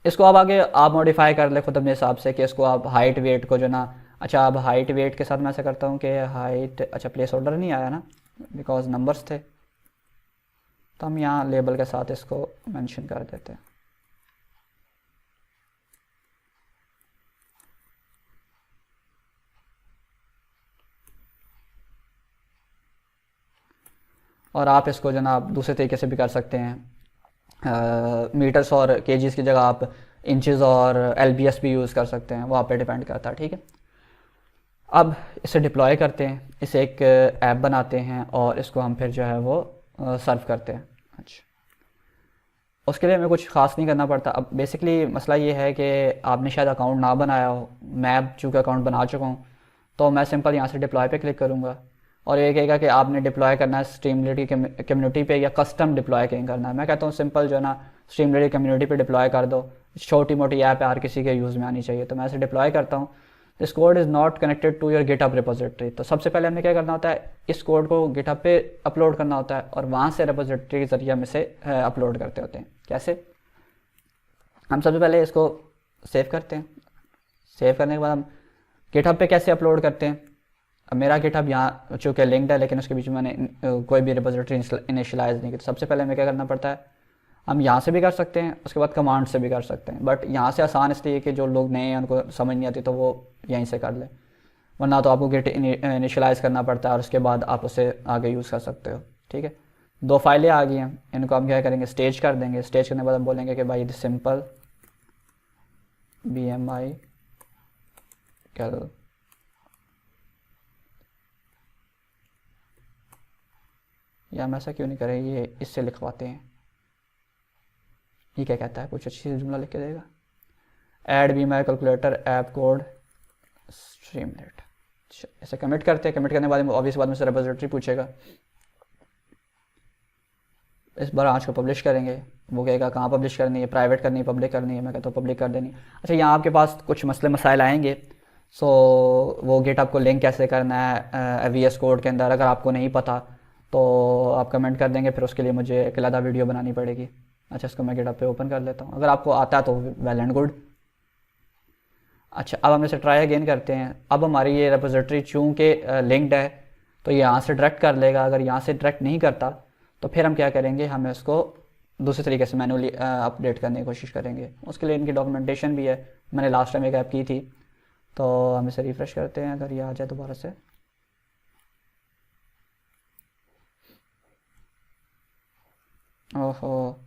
इसको अब आगे आप मॉडिफाई कर ले खुद अपने हिसाब से कि इसको आप हाइट वेट को जो ना, अच्छा अब हाइट वेट के साथ मैं ऐसा करता हूँ कि हाइट, अच्छा प्लेस होल्डर नहीं आया ना बिकॉज नंबर्स थे, तो हम यहाँ लेबल के साथ इसको मेंशन कर देते हैं। और आप इसको जो ना आप दूसरे तरीके से भी कर सकते हैं, मीटर्स और केजीज़ की जगह आप इंचेस और LBS भी यूज़ कर सकते हैं, वो आप पे डिपेंड करता है, ठीक है। अब इसे डिप्लॉय करते हैं, इसे एक ऐप बनाते हैं और इसको हम फिर जो है वो सर्व करते हैं। अच्छा, उसके लिए हमें कुछ ख़ास नहीं करना पड़ता। अब बेसिकली मसला ये है कि आपने शायद अकाउंट ना बनाया हो, मैं चूँकि अकाउंट बना चुका हूँ, तो मैं सिंपल यहाँ से डिप्लॉय पे क्लिक करूँगा और ये कहेगा कि आपने डिप्लॉय करना है स्ट्रीमलीड की कम्युनिटी पे या कस्टम डिप्लॉय कहीं करना है। मैं कहता हूँ सिंपल जो है ना स्ट्रीमलीड कम्युनिटी पे डिप्लॉय कर दो, छोटी मोटी ऐप है, हर किसी के यूज़ में आनी चाहिए, तो मैं इसे डिप्लॉय करता हूँ। This code is not connected to your GitHub repository. तो सबसे पहले हमें क्या करना होता है, इस कोड को गिटहब पे अपलोड करना होता है और वहाँ से रिपोजिटरी के ज़रिए हम इसे अपलोड करते होते हैं। कैसे, हम सबसे पहले इसको सेव करते हैं, सेव करने के बाद हम गिटहब पे कैसे अपलोड करते हैं। अब मेरा गिटहब यहाँ चूँकि लिंक्ड है लेकिन उसके बीच में मैंने कोई भी रिपोजिटरी इनिशियलाइज नहीं की, तो सबसे पहले हमें क्या करना पड़ता है, हम यहाँ से भी कर सकते हैं, उसके बाद कमांड से भी कर सकते हैं, बट यहाँ से आसान इसलिए कि जो लोग नए हैं उनको समझ नहीं आती तो वो यहीं से कर ले, वरना तो आपको गिट इनिशियलाइज़ करना पड़ता है और उसके बाद आप उसे आगे यूज़ कर सकते हो, ठीक है। दो फाइलें आ गई हैं, इनको हम क्या करेंगे, स्टेज कर देंगे। स्टेज करने के बाद हम बोलेंगे कि भाई सिंपल BMI कैल, या हम ऐसा क्यों नहीं करें, ये इससे लिखवाते हैं। ये क्या कहता है, कुछ अच्छी सी जुमला लिख के देगा, add BMI calculator app code Streamlit. ऐसे कमिट करते हैं, कमिट करने के बाद ऑब्वियस बाद में से रिपोजिटरी पूछेगा। इस बार आज को पब्लिश करेंगे, वो कहेगा कहाँ पब्लिश करनी है, प्राइवेट करनी है, पब्लिक करनी है, मैं कहता हूँ पब्लिक कर देनी। अच्छा, यहाँ आपके पास कुछ मसले मसाइल आएंगे, सो वो गिटहब को लिंक कैसे करना है VS कोड के अंदर, अगर आपको नहीं पता तो आप कमेंट कर देंगे, फिर उसके लिए मुझे एक अलग वीडियो बनानी पड़ेगी। अच्छा, इसको मैं गिटहब पे ओपन कर लेता हूँ, अगर आपको आता है तो वेल एंड गुड। अच्छा, अब हम इसे ट्राई अगेन करते हैं। अब हमारी ये रिपोजिटरी चूँकि लिंक्ड है तो ये यहाँ से डायरेक्ट कर लेगा, अगर यहाँ से डायरेक्ट नहीं करता तो फिर हम क्या करेंगे, हम इसको दूसरे तरीके से मैनुअली अपडेट करने की कोशिश करेंगे। उसके लिए इनकी डॉक्यूमेंटेशन भी है, मैंने लास्ट टाइम एक ऐप की थी, तो हम इसे रिफ़्रेश करते हैं अगर ये आ जाए दोबारा से। ओहो,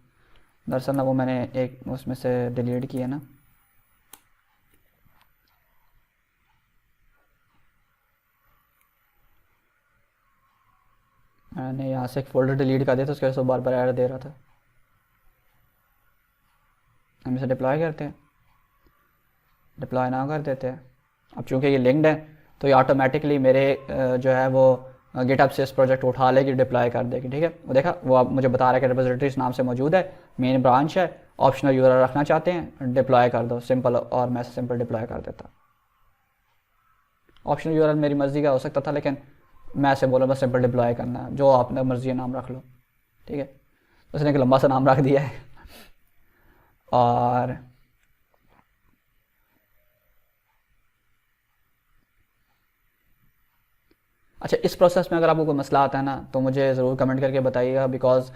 दरअसल ना वो मैंने एक उसमें से डिलीट किया ना, मैंने यहाँ से एक फ़ोल्डर डिलीट कर दिया था, उसके वजह से बार बार एरर दे रहा था। हम इसे डिप्लॉय करते हैं, डिप्लॉय ना कर देते हैं। अब चूँकि ये लिंक्ड है तो ये ऑटोमेटिकली मेरे जो है वो गिटहब से इस प्रोजेक्ट उठा लेगी, डिप्लॉय कर देगी। ठीक है, वो देखा, वो अब मुझे बता रहा है कि रिपोजिटरीज नाम से मौजूद है, मेन ब्रांच है, ऑप्शनल यूआरएल रखना चाहते हैं, डिप्लॉय कर दो सिंपल, और मैं सिंपल डिप्लॉय कर देता। ऑप्शनल यूआरएल मेरी मर्ज़ी का हो सकता था, लेकिन मैं ऐसे बोला बस सिंपल डिप्लॉय करना है, जो आपने मर्ज़ी नाम रख लो। ठीक है, उसने एक लंबा सा नाम रख दिया है। और अच्छा, इस प्रोसेस में अगर आपको कोई मसला आता है ना तो मुझे ज़रूर कमेंट करके बताइएगा, बिकॉज़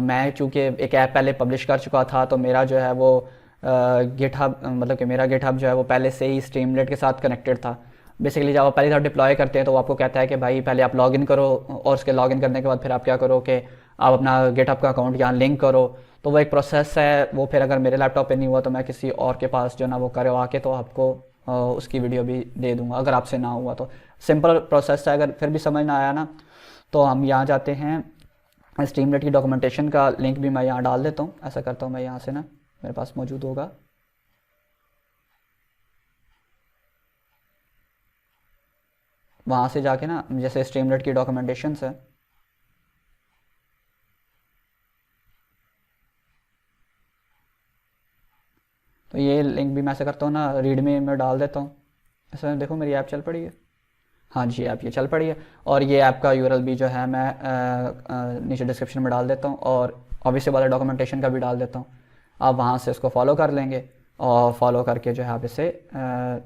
मैं चूँकि एक ऐप पहले पब्लिश कर चुका था, तो मेरा जो है वो गिटहब, मतलब कि मेरा गिटहब जो है वो पहले से ही स्ट्रीमलेट के साथ कनेक्टेड था। बेसिकली जब आप पहली दफ़ा डिप्लॉय करते हैं तो वो आपको कहता है कि भाई पहले आप लॉगिन करो, और उसके लॉगिन करने के बाद फिर आप क्या करो कि आप अपना गिटहब का अकाउंट यहाँ लिंक करो। तो वो एक प्रोसेस है, वो फिर अगर मेरे लैपटॉप पे नहीं हुआ तो मैं किसी और के पास जो ना वो करवा के तो आपको उसकी वीडियो भी दे दूंगा, अगर आपसे ना हुआ तो। सिंपल प्रोसेस है, अगर फिर भी समझ ना आया ना तो हम यहाँ जाते हैं, स्ट्रीमलेट की डॉक्यूमेंटेशन का लिंक भी मैं यहाँ डाल देता हूँ। ऐसा करता हूँ मैं, यहाँ से ना मेरे पास मौजूद होगा, वहाँ से जाके ना जैसे स्ट्रीमलेट की डॉक्यूमेंटेशन है, तो ये लिंक भी मैं ऐसा करता हूँ ना, रीडमी में डाल देता हूँ। ऐसा देखो मेरी ऐप चल पड़ी है, हाँ जी ऐप ये चल पड़ी है। और ये ऐप का यूआरएल भी जो है मैं नीचे डिस्क्रिप्शन में डाल देता हूँ, और ऑब्वियसली वाला डॉक्यूमेंटेशन का भी डाल देता हूँ। आप वहाँ से इसको फॉलो कर लेंगे, और फॉलो करके जो है आप इसे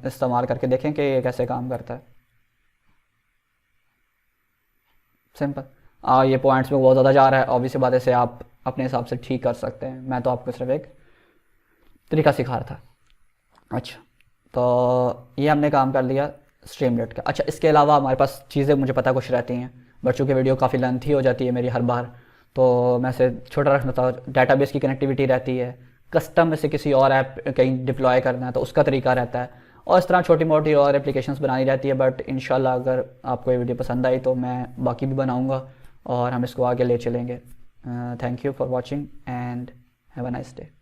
इस्तेमाल करके देखें कि ये कैसे काम करता है। सिंपल। ये पॉइंट्स में बहुत ज़्यादा जा रहा है, ऑब्वियसली बात है, इसे आप अपने हिसाब से ठीक कर सकते हैं, मैं तो आपको सिर्फ एक तरीका सिखा रहा था। अच्छा, तो ये हमने काम कर लिया स्ट्रीमलेट का। अच्छा, इसके अलावा हमारे पास चीज़ें मुझे पता कुछ रहती हैं, बट चूँकि वीडियो काफ़ी लेंथी हो जाती है मेरी हर बार, तो मैं इसे छोटा रखना था। डेटाबेस की कनेक्टिविटी रहती है, कस्टम में से किसी और ऐप कहीं डिप्लॉय करना है तो उसका तरीका रहता है, और इस तरह छोटी मोटी और एप्लीकेशंस बनानी रहती है। बट इंशाल्लाह अगर आपको ये वीडियो पसंद आई तो मैं बाकी भी बनाऊँगा और हम इसको आगे ले चलेंगे। Thank you for watching and have a nice day.